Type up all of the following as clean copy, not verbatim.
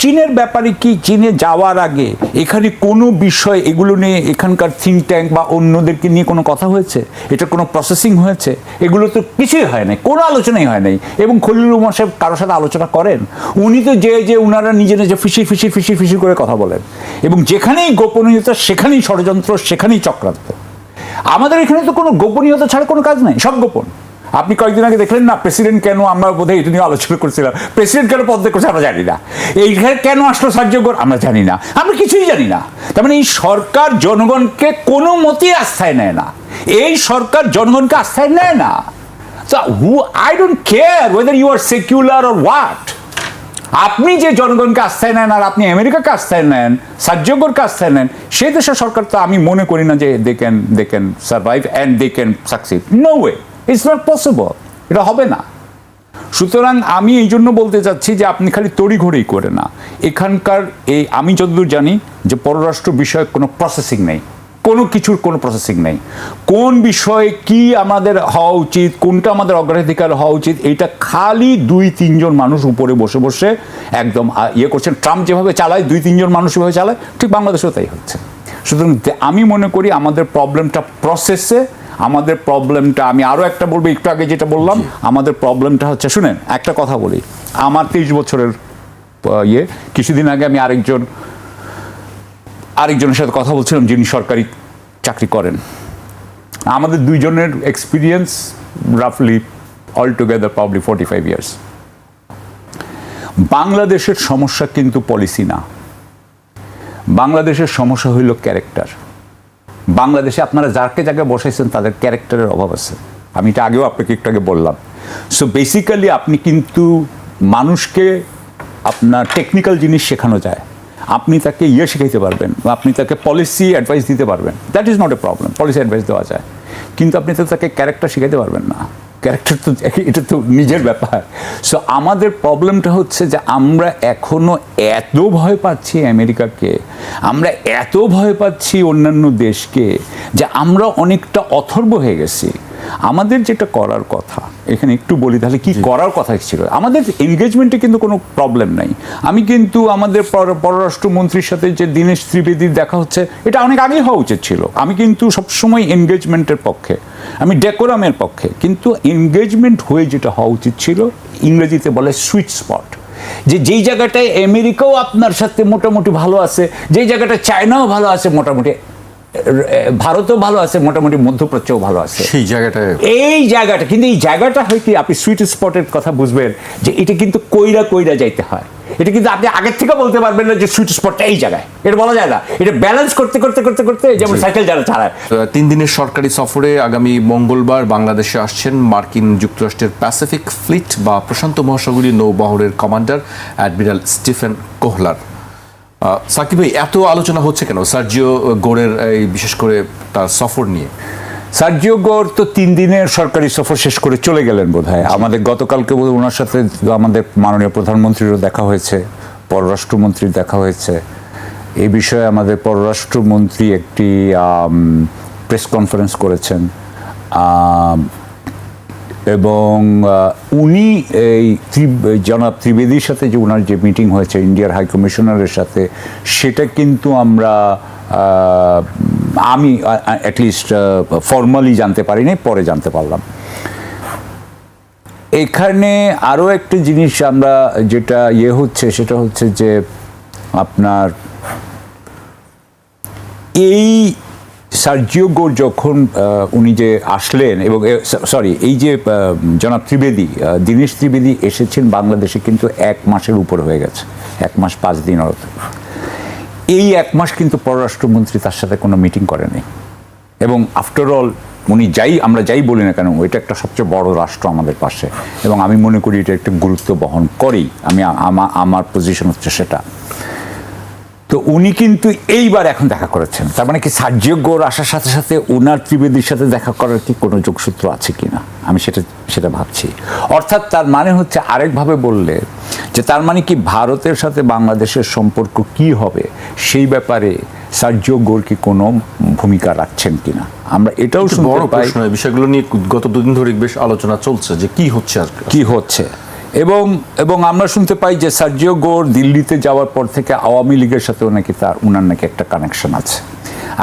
চীনের ব্যাপারে কি, চীনে যাওয়ার আগে এখানে কোনো বিষয় এগুলো নিয়ে এখানকার থিঙ্ক ট্যাঙ্ক বা অন্যদেরকে নিয়ে কোনো কথা হয়েছে? এটা কোনো প্রসেসিং হয়েছে? এগুলো তো কিছুই হয় নাই, কোনো আলোচনাই হয় নাই। এবং খলিলুর রহমান সাহেব কারোর সাথে আলোচনা করেন? উনি তো যে ওনারা নিজে নিজে ফিসির করে কথা বলেন, এবং যেখানেই গোপনীয়তা সেখানেই ষড়যন্ত্র, সেখানেই চক্রান্ত। আমাদের এখানে তো কোনো গোপনীয়তা ছাড়া কোনো কাজ নাই, সব গোপন। আপনি কয়েকদিন আগে দেখলেন না, প্রেসিডেন্ট কেন, আমরা বোধহয় এটা নিয়ে আলোচনা করছিলাম, প্রেসিডেন্ট কেন পদত্যাগ করছে আমরা জানি না, এইখানে কেন আসলো সার্জিও আমরা জানি না, আমরা কিছুই জানি না। তার মানে এই সরকার জনগণকে কোনো মতেই আস্থায় নেয় না, এই সরকার জনগণকে আস্থায় নেয় না। I don't care whether you are secular or what. আপনি যে জনগণকে আস্থায় নেন আর আপনি আমেরিকাকে আস্থায় নেন, সার্জিওকে আস্থায় নেন, সেই দেশের সরকার তো আমি মনে করি না যে they can survive and they can succeed. No way, it's not possible, এটা হবে না। সুতরাং আমি এই জন্য বলতে চাচ্ছি যে আপনি খালি তড়িঘড়ি করে না, এখানকার এই আমি যতদূর জানি যে পররাষ্ট্র বিষয়ক কোনো প্রসেসিং নেই, কোনো কিছুর কোনো প্রসেসিং নেই। কোন বিষয়ে কি আমাদের হওয়া উচিত, কোনটা আমাদের অগ্রাধিকার হওয়া উচিত, এটা খালি 2-3 জন মানুষ উপরে বসে বসে একদম ইয়ে করছেন। ট্রাম্প যেভাবে চালায়, 2-3 জন মানুষ যেভাবে চালায়, ঠিক বাংলাদেশেও তাই হচ্ছে। সুতরাং আমি মনে করি আমাদের প্রবলেমটা প্রসেসে, আমাদের প্রবলেমটা, আমি আরও একটা বলবো, একটু আগে যেটা বললাম, আমাদের প্রবলেমটা হচ্ছে, শুনেন একটা কথা বলি, আমার 23 বছরের কিছুদিন আগে আমি আরেকজনের সাথে কথা বলছিলাম যিনি সরকারি চাকরি করেন। আমাদের দুইজনের এক্সপিরিয়েন্স রাফলি অল টুগেদার প্রবলি 45 ইয়ার্স। বাংলাদেশের সমস্যা কিন্তু পলিসি না, বাংলাদেশের সমস্যা হইল ক্যারেক্টার। বাংলাদেশে আপনারা যাকে জায়গায় বসাইছেন তাদের ক্যারেক্টারের অভাব আছে, আমি এটা আগেও আপনাকে একটু আগে বললাম। সো বেসিক্যালি আপনি কিন্তু মানুষকে আপনার টেকনিক্যাল জিনিস শেখানো যায়, আপনি তাকে শেখাইতে পারবেন, আপনি তাকে পলিসি অ্যাডভাইস দিতে পারবেন, that is not a problem, policy advice দেওয়া যায়, কিন্তু আপনি তো তাকে ক্যারেক্টার শেখাইতে পারবেন না। ক্যারেক্টার তো এটা তো নিজের ব্যাপার। সো আমাদের প্রবলেমটা হচ্ছে যে আমরা এখনও এত ভয় পাচ্ছি আমেরিকাকে, আমরা এত ভয় পাচ্ছি অন্যান্য দেশকে, যে আমরা অনেকটা অথর্ব হয়ে গেছি। আমাদের যেটা করার কথা, এখানে একটু বলি তাহলে কি করার কথা ছিল। আমাদের এনগেজমেন্টে কিন্তু কোনো প্রবলেম নাই। আমি কিন্তু আমাদের পররাষ্ট্রমন্ত্রীর সাথে যে দীনেশ ত্রিবেদীর দেখা হচ্ছে, এটা অনেক আগেই হওয়া উচিত ছিল। আমি কিন্তু সবসময় এনগেজমেন্টের পক্ষে, আমি ডেকোরামের পক্ষে, কিন্তু এনগেজমেন্ট হয়ে যেটা হওয়া উচিত ছিল, ইংরেজিতে বলে সুইট স্পট, যে যেই জায়গাটায় আমেরিকাও আপনার সাথে মোটামুটি ভালো আছে, যেই জায়গাটা চায়নাও ভালো আছে, মোটামুটি ভারতও ভালো আছে, মোটামুটি মধ্যপ্রাচ্যও ভালো আছে, সেই জায়গাটায়, এই জায়গাটা কিন্তু, এই জায়গাটা হয় কি, আপনি সুইট স্পটের কথা বুঝবেন যে এটা কিন্তু কইরা যাইতে হয়। এটা কিন্তু আপনি আগের থেকে বলতে পারবেন না যে সুইট স্পটটা এই জায়গায়, এটা বলা যায় না। এটা ব্যালেন্স করতে যেমন সাইকেল যারা চালায়। 3 দিনের সরকারি সফরে আগামী মঙ্গলবার বাংলাদেশে আসছেন মার্কিন যুক্তরাষ্ট্রের প্যাসিফিক ফ্লিট বা প্রশান্ত মহাসাগরীয় নৌবহরের commander admiral Stephen Koehler. Shakib ভাই, এত আলোচনা হচ্ছে কেন সার্জিও গোরের এই বিশেষ করে তার সফর নিয়ে? সার্জিও গোর তো 3 দিনের সরকারি সফর শেষ করে চলে গেলেন বোধহয়। আমাদের গতকালকে ওনার সাথে আমাদের মাননীয় প্রধানমন্ত্রীরও দেখা হয়েছে, পররাষ্ট্রমন্ত্রীর দেখা হয়েছে। এই বিষয়ে আমাদের পররাষ্ট্রমন্ত্রী একটি প্রেস কনফারেন্স করেছেন, এবং উনি এই জনাব ত্রিবেদীর সাথে যে ওনার যে মিটিং হয়েছে ইন্ডিয়ার হাই কমিশনারের সাথে, সেটা কিন্তু আমি অ্যাটলিস্ট ফর্মালি জানতে পারিনি, পরে জানতে পারলাম। এখানে আরও একটা জিনিস আমরা যেটা হচ্ছে সেটা হচ্ছে যে আপনার এই সার্জিও গোর যখন উনি যে আসলেন, এবং এই যে জনাব ত্রিবেদী, দীনেশ ত্রিবেদী এসেছেন বাংলাদেশে কিন্তু 1 মাসের উপর হয়ে গেছে, 1 মাস 5 দিন। এই 1 মাস কিন্তু পররাষ্ট্রমন্ত্রী তার সাথে কোনো মিটিং করেনি, এবং আফটার অল আমরা যাই বলি না কেন, এটা একটা সবচেয়ে বড় রাষ্ট্র আমাদের পাশে, এবং আমি মনে করি এটা একটা গুরুত্ব বহন করেই, আমার পজিশন হচ্ছে সেটা। তো উনি কিন্তু এইবার এখন দেখা করেছেন, তার মানে কি সার্জিও গোর আসার সাথে সাথে ওনার ত্রিবেদীর সাথে দেখা করার কি কোনো যোগসূত্র আছে কিনা, আমি সেটা ভাবছি। অর্থাৎ তার মানে হচ্ছে, আরেকভাবে বললে যে তার মানে কি ভারতের সাথে বাংলাদেশের সম্পর্ক কি হবে সেই ব্যাপারে সার্জিও গোর কি কোনো ভূমিকা রাখছেন কিনা, আমরা এটাও বড় প্রশ্ন। এই বিষয়গুলো নিয়ে গত 2 দিন ধরে বেশ আলোচনা চলছে যে কি হচ্ছে। এবং আমরা শুনতে পাই যে সার্জিও গোর দিল্লিতে যাওয়ার পর থেকে আওয়ামী লীগের সাথেও নাকি উনার নাকি একটা কানেকশন আছে।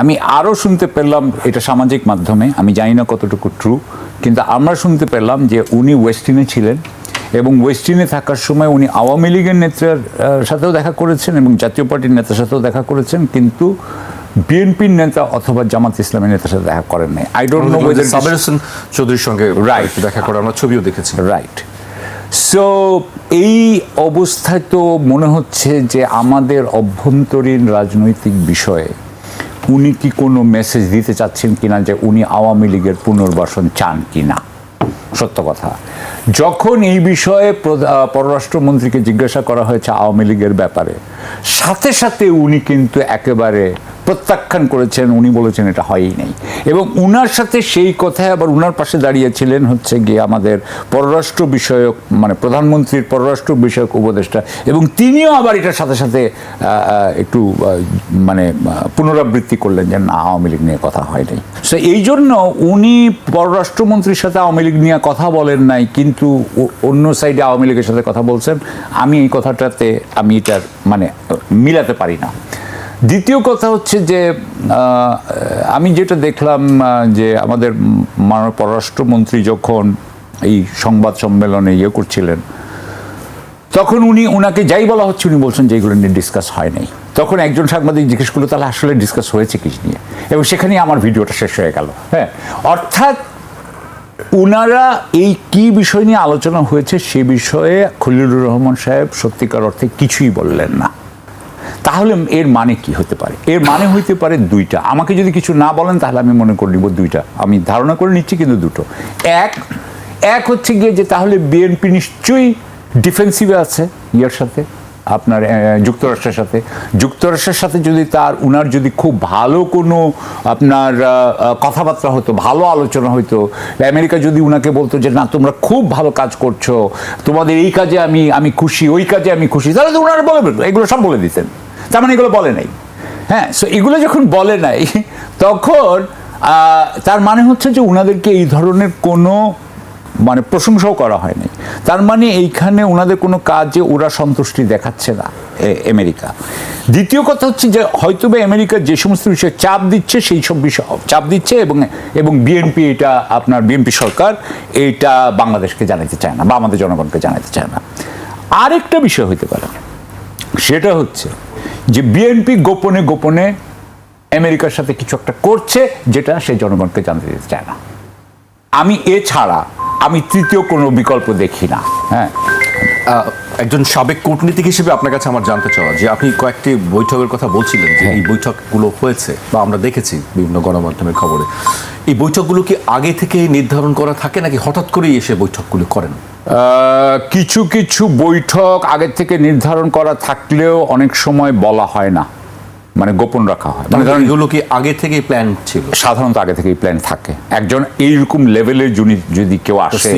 আমি আরও শুনতে পেলাম, এটা সামাজিক মাধ্যমে, আমি জানি না কতটুকু ট্রু, কিন্তু আমরা শুনতে পেলাম যে উনি ওয়েস্টিনে ছিলেন এবং ওয়েস্টিনে থাকার সময় উনি আওয়ামী লীগের নেতার সাথেও দেখা করেছেন এবং জাতীয় পার্টির নেতার সাথেও দেখা করেছেন, কিন্তু বিএনপির নেতা অথবা জামাত ইসলামের নেতার সাথে দেখা করেন নাই। আই ডোন্ট নো ওয়েদার সাবের হোসেন চৌধুরীর সঙ্গে রাইট দেখা করে আমরা ছবিও দেখেছি। রাইট। সো এই অবস্থায় তো মনে হচ্ছে যে আমাদের অভ্যন্তরীণ রাজনৈতিক বিষয়ে উনি কি কোনো মেসেজ দিতে চাচ্ছেন কিনা যে উনি আওয়ামী লীগের পুনর্বাসন চান কিনা। সত্য কথা, যখন এই বিষয়ে পররাষ্ট্রমন্ত্রীকে জিজ্ঞাসা করা হয়েছে আওয়ামী লীগের ব্যাপারে, সাথে সাথে উনি কিন্তু একেবারে প্রত্যাখ্যান করেছেন। উনি বলেছেন এটা হয়ই নাই, এবং উনার সাথে সেই কথায় আবার উনার পাশে দাঁড়িয়েছিলেন হচ্ছে গিয়ে আমাদের পররাষ্ট্র বিষয়ক, মানে প্রধানমন্ত্রীর পররাষ্ট্র বিষয়ক উপদেষ্টা, এবং তিনিও আবার এটার সাথে সাথে একটু মানে পুনরাবৃত্তি করলেন যে না, আওয়ামী লীগ নিয়ে কথা হয় নাই। সো এই জন্য উনি পররাষ্ট্রমন্ত্রীর সাথে আওয়ামী লীগ নিয়ে কথা বলেন নাই, কিন্তু অন্য সাইডে আওয়ামী লীগের সাথে কথা বলছেন। আমি এই কথাটাতে আমি এটার মানে মিলাতে পারি না। দ্বিতীয় কথা হচ্ছে যে আমি যেটা দেখলাম যে আমাদের মাননীয় পররাষ্ট্রমন্ত্রী যখন এই সংবাদ সম্মেলনে করছিলেন, তখন উনাকে যাই বলা হচ্ছে উনি বলছেন যে এইগুলো নিয়ে ডিসকাস হয় নাই। তখন একজন সাংবাদিক জিজ্ঞেস করলো তাহলে আসলে ডিসকাস হয়েছে কি নিয়ে, এবং সেখানেই আমার ভিডিওটা শেষ হয়ে গেল। হ্যাঁ, অর্থাৎ উনারা এই কি বিষয় নিয়ে আলোচনা হয়েছে সে বিষয়ে খলিলুর রহমান সাহেব সত্যিকার অর্থে কিছুই বললেন না। তাহলে এর মানে কি হতে পারে? এর মানে হইতে পারে দুইটা। আমাকে যদি কিছু না বলেন তাহলে আমি মনে করে নিব দুইটা, আমি ধারণা করে নিচ্ছি, কিন্তু দুটো। এক হচ্ছে গিয়ে যে তাহলে বিএনপি নিশ্চয়ই ডিফেন্সিভে আছে ইয়ার সাথে, আপনার যুক্তরাষ্ট্রের সাথে যদি উনার যদি খুব ভালো কোনো আপনার কথাবার্তা হতো, ভালো আলোচনা হইতো, আমেরিকা যদি উনাকে বলতো যে না তোমরা খুব ভালো কাজ করছো, তোমাদের এই কাজে আমি খুশি, ওই কাজে আমি খুশি, তাহলে তো উনারা বলে এগুলো সব বলে দিতেন। তার মানে এগুলো বলে নাই। হ্যাঁ, সো এগুলো যখন বলে নাই তখন তার মানে হচ্ছে যে উনাদেরকে এই ধরনের কোনো মানে প্রশংসাও করা হয়নি। তার মানে এইখানে ওনাদের কোনো কাজে ওরা সন্তুষ্টি দেখাচ্ছে না আমেরিকা। দ্বিতীয় কথা হচ্ছে যে হয়তো বা আমেরিকা যে সমস্ত বিষয়ে চাপ দিচ্ছে সেই সব বিষয় চাপ দিচ্ছে, এবং বিএনপি এটা আপনার বিএনপি সরকার এইটা বাংলাদেশকে জানাতে চায় না বা আমাদের জনগণকে জানাতে চায় না। আরেকটা বিষয় হতে পারে, সেটা হচ্ছে যে বিএনপি গোপনে গোপনে আমেরিকার সাথে কিছু একটা করছে যেটা সে জনগণকে জানাতে দিতে চায় না। আমি এছাড়া আমি তৃতীয় কোনো বিকল্প দেখি না। হ্যাঁ, একজন সাবেক কূটনীতিক হিসেবে আপনার কাছে আমার জানতে চাওয়া যে আপনি কয়েকটি বৈঠকের কথা বলছিলেন যে এই বৈঠকগুলো হয়েছে বা আমরা দেখেছি বিভিন্ন গণমাধ্যমের খবরে, এই বৈঠকগুলো কি আগে থেকে নির্ধারণ করা থাকে নাকি হঠাৎ করেই এসে বৈঠকগুলো করেন? কিছু কিছু বৈঠক আগে থেকে নির্ধারণ করা থাকলেও অনেক সময় বলা হয় না, মানে গোপন রাখা হয়। মানে ধরেন এগুলো কি আগে থেকেই প্ল্যান ছিল? সাধারণত আগে থেকেই প্ল্যান থাকে। একজন এইরকম লেভেলের যদি কেউ আসে,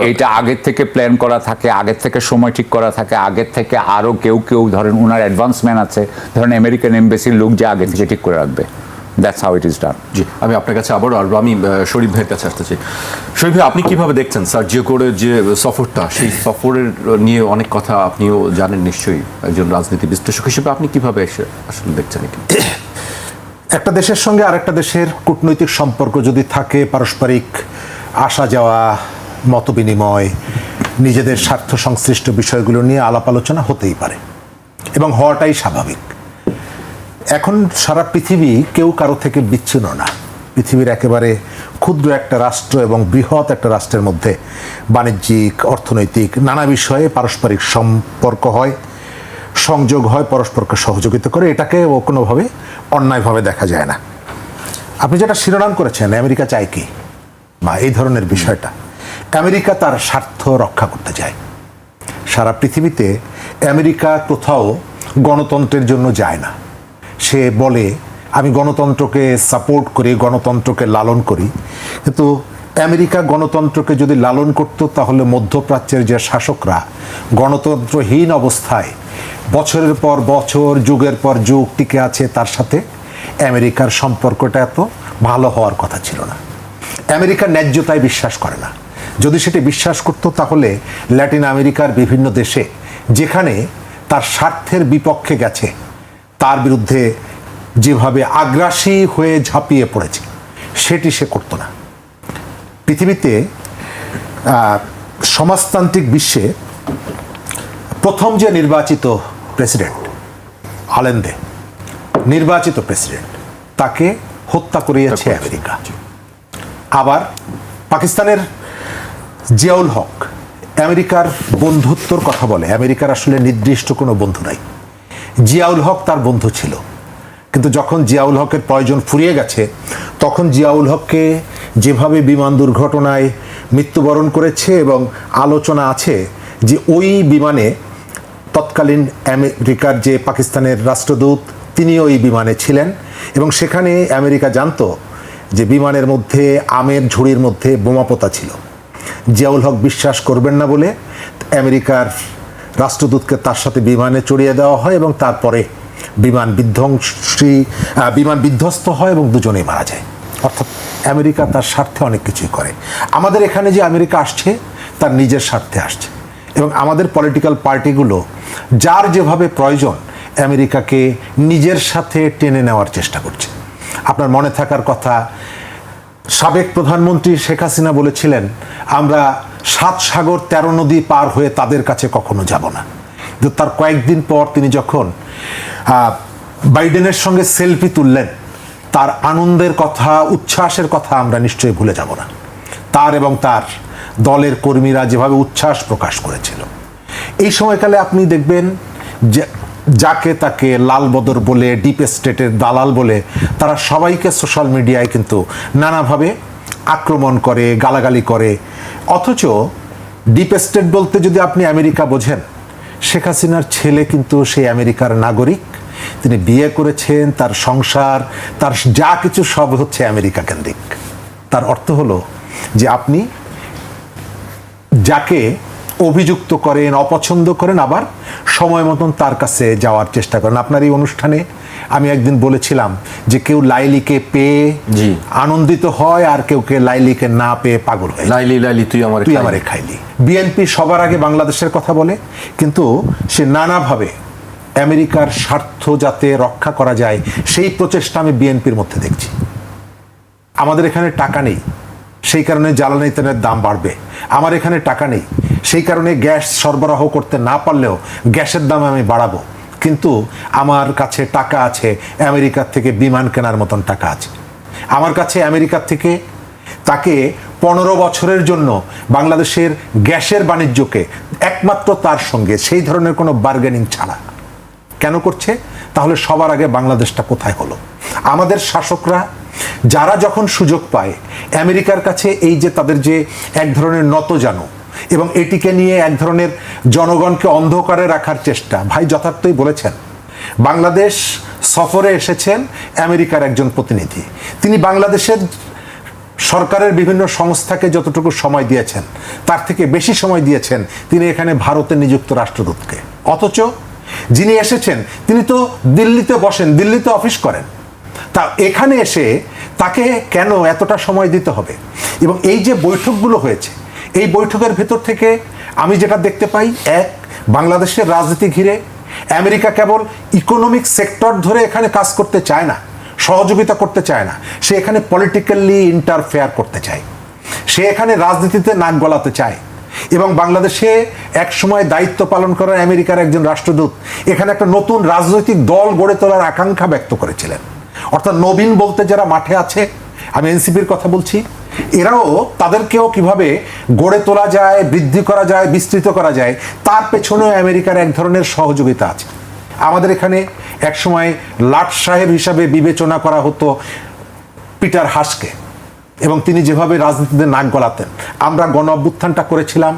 এইটা আগের থেকে প্ল্যান করা থাকে, আগের থেকে সময় ঠিক করা থাকে, আগের থেকে আরো কেউ ধরেন ওনার অ্যাডভান্সম্যান আছে, ধরেন আমেরিকান এমবেসির লোক যে আগে থেকে ঠিক করে রাখবে। That's how it is done. জি, আমি আপনার কাছে আবারও আসবো। আমি শরীফ ভাইয়ের কাছে আসতে চাই। শরীফ ভাই, আপনি কিভাবে দেখছেন সার্জিও গোরের যে সফরটা, সেই সফরের নিয়ে অনেক কথা আপনিও জানেন নিশ্চয়ই, একজন রাজনীতি বিশ্লেষক হিসেবে আপনি কিভাবে আসলে দেখছেন এটা? একটা দেশের সঙ্গে আরেকটা দেশের কূটনৈতিক সম্পর্ক যদি থাকে, পারস্পরিক আসা যাওয়া, মতবিনিময়, নিজেদের স্বার্থ সংশ্লিষ্ট বিষয়গুলো নিয়ে আলাপ আলোচনা হতেই পারে এবং হওয়াটাই স্বাভাবিক। এখন সারা পৃথিবী কেউ কারো থেকে বিচ্ছিন্ন না। পৃথিবীর একেবারে ক্ষুদ্র একটা রাষ্ট্র এবং বৃহৎ একটা রাষ্ট্রের মধ্যে বাণিজ্যিক, অর্থনৈতিক নানা বিষয়ে পারস্পরিক সম্পর্ক হয়, সংযোগ হয়, পরস্পরকে সহযোগিতা করে। এটাকে কোনোভাবে অন্যায়ভাবে দেখা যায় না। আপনি যেটা শিরোনাম করেছেন, আমেরিকা চায় কি বা এই ধরনের বিষয়টা, আমেরিকা তার স্বার্থ রক্ষা করতে চায়। সারা পৃথিবীতে আমেরিকা কোথাও গণতন্ত্রের জন্য যায় না। সে বলে আমি গণতন্ত্রকে সাপোর্ট করি, গণতন্ত্রকে লালন করি, কিন্তু আমেরিকা গণতন্ত্রকে যদি লালন করত তাহলে মধ্যপ্রাচ্যের যে শাসকরা গণতন্ত্রহীন অবস্থায় বছরের পর বছর, যুগের পর যুগ টিকে আছে, তার সাথে আমেরিকার সম্পর্কটা এত ভালো হওয়ার কথা ছিল না। আমেরিকা ন্যায্যতায় বিশ্বাস করে না। যদি সেটি বিশ্বাস করত তাহলে ল্যাটিন আমেরিকার বিভিন্ন দেশে যেখানে তার স্বার্থের বিপক্ষে গেছে তার বিরুদ্ধে যেভাবে আগ্রাসী হয়ে ঝাঁপিয়ে পড়েছে সেটি সে করত না। পৃথিবীতে সমাজতান্ত্রিক বিশ্বে প্রথম যে নির্বাচিত প্রেসিডেন্ট আলেন্দে, নির্বাচিত প্রেসিডেন্ট, তাকে হত্যা করিয়েছে আমেরিকা। আবার পাকিস্তানের জিয়াউল হক আমেরিকার বন্ধুত্বর কথা বলে, আমেরিকার আসলে নির্দিষ্ট কোনো বন্ধু নাই। জিয়াউল হক তার বন্ধু ছিল, কিন্তু যখন জিয়াউল হকের প্রয়োজন ফুরিয়ে গেছে তখন জিয়াউল হককে যেভাবে বিমান দুর্ঘটনায় মৃত্যুবরণ করেছে, এবং আলোচনা আছে যে ওই বিমানে তৎকালীন আমেরিকার যে পাকিস্তানের রাষ্ট্রদূত তিনিও ওই বিমানে ছিলেন, এবং সেখানে আমেরিকা জানতো যে বিমানের মধ্যে আমের ঝুড়ির মধ্যে বোমা পোতা ছিল। জিয়াউল হক বিশ্বাস করবেন না বলে আমেরিকার রাষ্ট্রদূতকে তার সাথে বিমানে চড়িয়ে দেওয়া হয়, এবং তারপরে বিমান বিধ্বস্ত হয় এবং দুজনেই মারা যায়। অর্থাৎ আমেরিকা তার স্বার্থে অনেক কিছুই করে। আমাদের এখানে যে আমেরিকা আসছে তার নিজের স্বার্থে আসছে, এবং আমাদের পলিটিক্যাল পার্টিগুলো যার যেভাবে প্রয়োজন আমেরিকাকে নিজের সাথে টেনে নেওয়ার চেষ্টা করছে। আপনার মনে থাকার কথা, সাবেক প্রধানমন্ত্রী শেখ হাসিনা বলেছিলেন, আমরা 7 সাগর 13 নদী পার হয়ে তাদের কাছে কখনো যাব না। কিন্তু তার কয়েকদিন পর তিনি যখন বাইডেনের সঙ্গে সেলফি তুললেন, তার আনন্দের কথা, উচ্ছ্বাসের কথা আমরা নিশ্চয়ই ভুলে যাব না। তার এবং তার দলের কর্মীরা যেভাবে উচ্ছ্বাস প্রকাশ করেছিল, এই সময়কালে আপনি দেখবেন যে যাকে তাকে লাল বদর বলে, ডিপ স্টেটের দালাল বলে, তারা সবাইকে সোশ্যাল মিডিয়ায় কিন্তু নানাভাবে আক্রমণ করে, গালাগালি করে। অথচ ডিপ স্টেট বলতে যদি আপনি আমেরিকা বোঝেন, শেখ হাসিনার ছেলে কিন্তু সেই আমেরিকার নাগরিক, তিনি বিয়ে করেছেন, তার সংসার, তার যা কিছু সব হচ্ছে আমেরিকা কেন্দ্রিক। তার অর্থ হলো যে আপনি যাকে অভিযুক্ত করেন, অপছন্দ করেন, আবার সময় মতন তার কাছে যাওয়ার চেষ্টা করেন। আপনার এই অনুষ্ঠানে আমি একদিন বলেছিলাম যে কেউ লাইলিকে পেয়ে আনন্দিত হয়, আর কেউ লাইলিকে না পেয়ে পাগল হয়। লাইলি তুই আমারে খাইলি। বিএনপি সবার আগে বাংলাদেশের কথা বলে, কিন্তু সে নানাভাবে আমেরিকার স্বার্থ যাতে রক্ষা করা যায় সেই প্রচেষ্টা আমি বিএনপির মধ্যে দেখছি। আমাদের এখানে টাকা নেই, সেই কারণে জ্বালানি তেলের দাম বাড়বে। আমার এখানে টাকা নেই, সেই কারণে গ্যাস সরবরাহ করতে না পারলেও গ্যাসের দাম আমি বাড়াবো। কিন্তু আমার কাছে টাকা আছে, আমেরিকার থেকে বিমান কেনার মতন টাকা আছে। আমার কাছে আমেরিকার থেকে তাকে 15 বছরের জন্য বাংলাদেশের গ্যাসের বাণিজ্যকে একমাত্র তার সঙ্গে সেই ধরনের কোনো বার্গেনিং ছাড়া কেন করছে? তাহলে সবার আগে বাংলাদেশটা কোথায় হলো? আমাদের শাসকরা যারা যখন সুযোগ পায় আমেরিকার কাছে এই যে তাদের যে এক ধরনের নতজানু এবং এটিকে নিয়ে এক ধরনের জনগণকে অন্ধকারে রাখার চেষ্টা, ভাই যথার্থই বলেছেন। বাংলাদেশ সফরে এসেছেন আমেরিকার একজন প্রতিনিধি, তিনি বাংলাদেশের সরকারের বিভিন্ন সংস্থাকে যতটুকু সময় দিয়েছেন তার থেকে বেশি সময় দিয়েছেন তিনি এখানে ভারতে নিযুক্ত রাষ্ট্রদূতকে। অথচ যিনি এসেছেন তিনি তো দিল্লিতে বসেন, দিল্লিতে অফিস করেন, তা এখানে এসে তাকে কেন এতটা সময় দিতে হবে? এবং এই যে বৈঠকগুলো হয়েছে, এই বৈঠকের ভেতর থেকে আমি যেটা দেখতে পাই, এক, বাংলাদেশের রাজনীতি ঘিরে আমেরিকা কেবল ইকোনমিক সেক্টর ধরে এখানে কাজ করতে চায় না, সহযোগিতা করতে চায় না, সে এখানে পলিটিক্যালি ইন্টারফেয়ার করতে চায়, সে এখানে রাজনীতিতে নাক গলাতে চায়। এবং বাংলাদেশে এক সময় দায়িত্ব পালন করা আমেরিকার একজন রাষ্ট্রদূত এখানে একটা নতুন রাজনৈতিক দল গড়ে তোলার আকাঙ্ক্ষা ব্যক্ত করেছিলেন। অর্থাৎ নবীন বলতে যারা মাঠে আছে, আমি এনসিপির কথা বলছি, এরাও তাদেরকেও কিভাবে গড়ে তোলা যায়, বৃদ্ধি করা যায়, বিস্তৃত করা যায়, তার পেছনেও আমেরিকার এক ধরনের সহযোগিতা আছে। আমাদের এখানে একসময় লাট সাহেব হিসাবে বিবেচনা করা হতো পিটার হাসকে, এবং তিনি যেভাবে রাজনীতিতে নাক গলাতেন। আমরা গণ অভ্যুত্থানটা করেছিলাম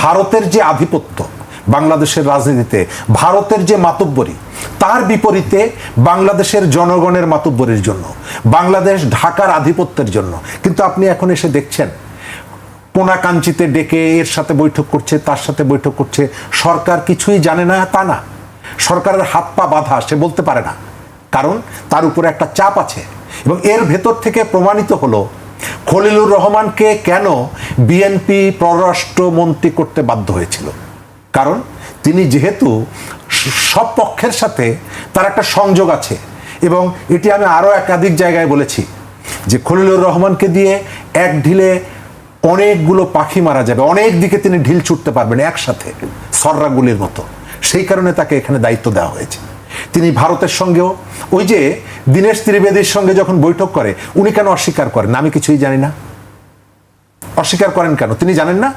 ভারতের যে আধিপত্য বাংলাদেশের রাজনীতিতে, ভারতের যে মাতব্বরি, তার বিপরীতে বাংলাদেশের জনগণের মাতব্বরির জন্য, বাংলাদেশ ঢাকার আধিপত্যের জন্য। কিন্তু আপনি এখন এসে দেখছেন পোনাকাঞ্চিতে ডেকে এর সাথে বৈঠক করছে, তার সাথে বৈঠক করছে, সরকার কিছুই জানে না তা না, সরকারের হাত পা বাঁধা, সে বলতে পারে না, কারণ তার উপরে একটা চাপ আছে। এবং এর ভেতর থেকে প্রমাণিত হলো খলিলুর রহমানকে কেন বিএনপি পররাষ্ট্রমন্ত্রী করতে বাধ্য হয়েছিল? কারণ তিনি যেহেতু সব পক্ষের সাথে তার একটা সংযোগ আছে, এবং এটি আমি আরও একাধিক জায়গায় বলেছি যে খলিলুর রহমানকে দিয়ে এক ঢিলে অনেকগুলো পাখি মারা যাবে, অনেক দিকে তিনি ঢিল ছুটতে পারবেন একসাথে সররাগুলির মতো। সেই কারণে তাকে এখানে দায়িত্ব দেওয়া হয়েছে। তিনি ভারতের সঙ্গেও ওই যে দীনেশ ত্রিবেদীর সঙ্গে যখন বৈঠক করে, উনি কেন অস্বীকার করেন? আমি কিছুই জানি না। অস্বীকার করেন কেন? তিনি জানেন না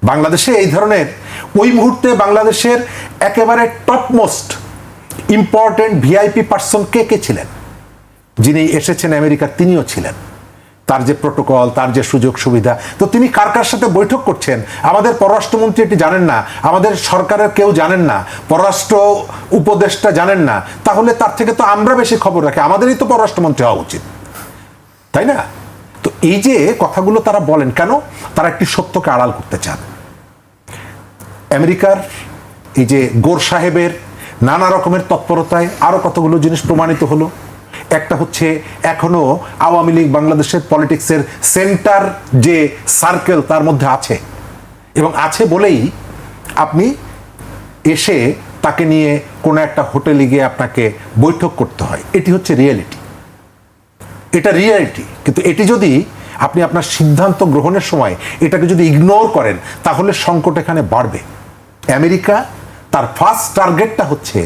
বাংলাদেশে এই ধরনের ওই মুহূর্তে বাংলাদেশের একেবারে টপমোস্ট ইম্পর্টেন্ট ভিআইপি পার্সন কে কে ছিলেন? যিনি এসেছেন আমেরিকা, তিনিও ছিলেন। তার যে প্রোটোকল, তার যে সুযোগ সুবিধা, তো তিনি কার কার সাথে বৈঠক করছেন আমাদের পররাষ্ট্রমন্ত্রী এটি জানেন না, আমাদের সরকারের কেউ জানেন না, পররাষ্ট্র উপদেষ্টা জানেন না। তাহলে তার থেকে তো আমরা বেশি খবর রাখি, আমাদেরই তো পররাষ্ট্রমন্ত্রী হওয়া উচিত, তাই না? তো এই যে কথাগুলো তারা বলেন কেন? তারা একটি সত্যকে আড়াল করতে চান। আমেরিকার এই যে গোর সাহেবের নানা রকমের তৎপরতায় আরো কতগুলো জিনিস প্রমাণিত হলো। একটা হচ্ছে এখনো আওয়ামী লীগ বাংলাদেশের পলিটিক্সের সেন্টার যে সার্কেল তার মধ্যে আছে, এবং আছে বলেই আপনি এসে তাকে নিয়ে কোনো একটা হোটেলে গিয়ে আপনাকে বৈঠক করতে হয়। এটি হচ্ছে রিয়েলিটি, এটা রিয়েলিটি। কিন্তু এটি যদি আপনি আপনার সিদ্ধান্ত গ্রহণের সময় এটাকে যদি ইগনোর করেন, তাহলে সংকট এখানে বাড়বে। আমেরিকা তার ফার্স্ট টার্গেটটা হচ্ছে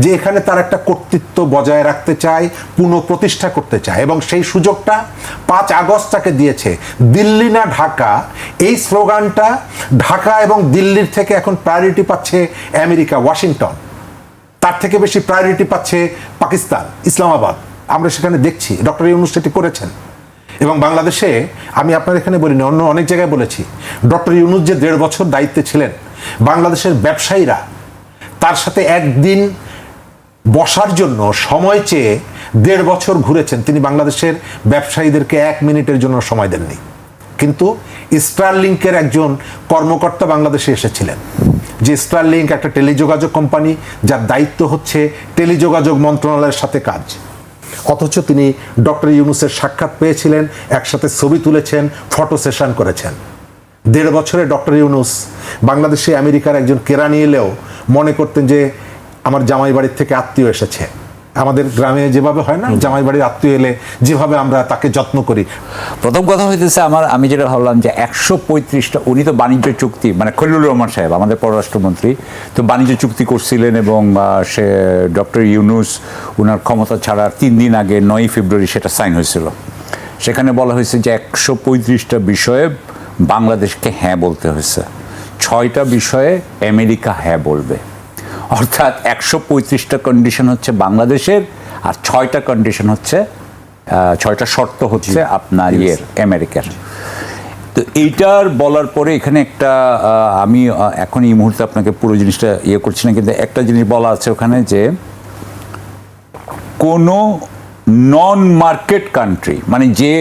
যে এখানে তার একটা কর্তৃত্ব বজায় রাখতে চায়, পুনঃপ্রতিষ্ঠা করতে চায়, এবং সেই সুযোগটা 5 আগস্ট তাকে দিয়েছে। দিল্লি না ঢাকা, এই স্লোগানটা ঢাকা এবং দিল্লির থেকে এখন প্রায়োরিটি পাচ্ছে আমেরিকা, ওয়াশিংটন। তার থেকে বেশি প্রায়োরিটি পাচ্ছে পাকিস্তান, ইসলামাবাদ। আমরা সেখানে দেখছি ডক্টর ইউনূস সেটি করেছেন। এবং বাংলাদেশে আমি আপনার এখানে বলিনি, অন্য অনেক জায়গায় বলেছি, ডক্টর ইউনূস যে 1.5 বছর দায়িত্বে ছিলেন, বাংলাদেশের ব্যবসায়ীরা তার সাথে একদিন বসার জন্য সময় চেয়ে 1.5 বছর ঘুরেছেন। তিনি বাংলাদেশের ব্যবসায়ীদেরকে 1 মিনিটের জন্য সময় দেননি। কিন্তু স্টারলিংকের একজন কর্মকর্তা বাংলাদেশে এসেছিলেন, যে স্টারলিংক একটা টেলিযোগাযোগ কোম্পানি, যার দায়িত্ব হচ্ছে টেলিযোগাযোগ মন্ত্রণালয়ের সাথে কাজ। অথচ তিনি ডক্টর ইউনূসের সাক্ষাৎ পেয়েছিলেন, একসাথে ছবি তুলেছেন, ফটো সেশন করেছেন। 1.5 বছরে ডক্টর ইউনূস বাংলাদেশে আমেরিকার একজন কেরানি এলেও মনে করতেন যে আমার জামাই বাড়ির থেকে আত্মীয় এসেছে। আমাদের গ্রামে যেভাবে হয় না, জামাই বাড়ির আত্মীয় এলে যেভাবে আমরা তাকে যত্ন করি। প্রথম কথা হইতেছে আমি যেটা ভাবলাম যে 135টা, উনি তো বাণিজ্য চুক্তি, মানে খলিলুর রহমান সাহেব আমাদের পররাষ্ট্রমন্ত্রী, তো বাণিজ্য চুক্তি করছিলেন, এবং সে ডক্টর ইউনূস উনার ক্ষমতা ছাড়ার 3 দিন আগে 9 ফেব্রুয়ারি সেটা সাইন হয়েছিল। সেখানে বলা হয়েছে যে 135টা বিষয়ে বাংলাদেশকে হ্যাঁ বলতে হয়েছে, 6টা বিষয়ে আমেরিকা হ্যাঁ বলবে। অর্থাৎ 135টা কন্ডিশন হচ্ছে বাংলাদেশের, আর 6টা কন্ডিশন হচ্ছে 6টা শর্ত হচ্ছে আপনার আমেরিকার। তো এইটার বলার পরে এখানে একটা আমি এখন এই মুহূর্তে আপনাকে পুরো জিনিসটা করছি না, কিন্তু একটা জিনিস বলা আছে ওখানে যে কোনো নন মার্কেট কান্ট্রি, মানে যে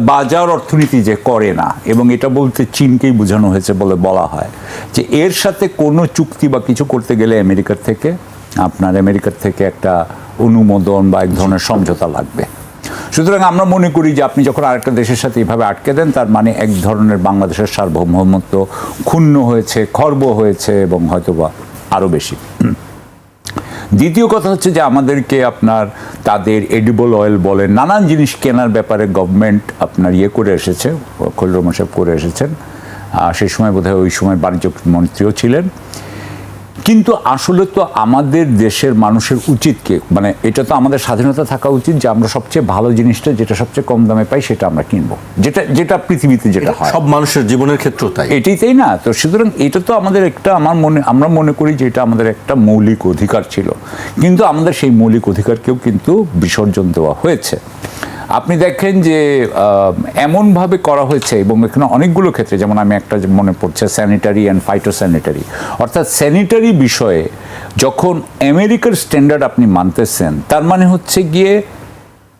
বাজার অর্থনীতি যে করে না, এবং এটা বলতে চীনকেই বোঝানো হয়েছে বলে বলা হয়, যে এর সাথে কোনো চুক্তি বা কিছু করতে গেলে আমেরিকার থেকে একটা অনুমোদন বা এক ধরনের সমঝোতা লাগবে। সুতরাং আমরা মনে করি যে আপনি যখন আরেকটা দেশের সাথে এইভাবে আটকে দেন, তার মানে এক ধরনের বাংলাদেশের সার্বভৌমত্ব ক্ষুণ্ণ হয়েছে, খর্ব হয়েছে, এবং হয়তোবা আরও বেশি। দ্বিতীয় কথা হচ্ছে যে আমাদেরকে তাদের এডিবল অয়েল বলেন, নানান জিনিস কেনার ব্যাপারে গভর্নমেন্ট করে এসেছে, খলিলুর রহমান সাহেব করে এসেছেন। সেই সময় বোধহয় ওই সময় বাণিজ্য মন্ত্রীও ছিলেন। কিন্তু আসলে তো আমাদের দেশের মানুষের উচিত মানে এটা তো আমাদের স্বাধীনতা থাকা উচিত যে আমরা সবচেয়ে ভালো জিনিসটা, যেটা সবচেয়ে কম দামে পাই, সেটা আমরা কিনবো, যেটা পৃথিবীতে যেটা হয়, সব মানুষের জীবনের ক্ষেত্রেও তাই, এটাই তাই না? তো সুতরাং এটা তো আমাদের একটা, আমরা মনে করি যে এটা আমাদের একটা মৌলিক অধিকার ছিল, কিন্তু আমাদের সেই মৌলিক অধিকারকেও কিন্তু বিসর্জন দেওয়া হয়েছে। আপনি দেখেন যে এমনভাবে করা হয়েছে, এবং এখানে অনেকগুলো ক্ষেত্রে, যেমন আমি একটা মনে পড়ছে স্যানিটারি অ্যান্ড ফাইটোস্যানিটারি, অর্থাৎ স্যানিটারি বিষয়ে যখন আমেরিকার স্ট্যান্ডার্ড আপনি মানতেছেন, তার মানে হচ্ছে গিয়ে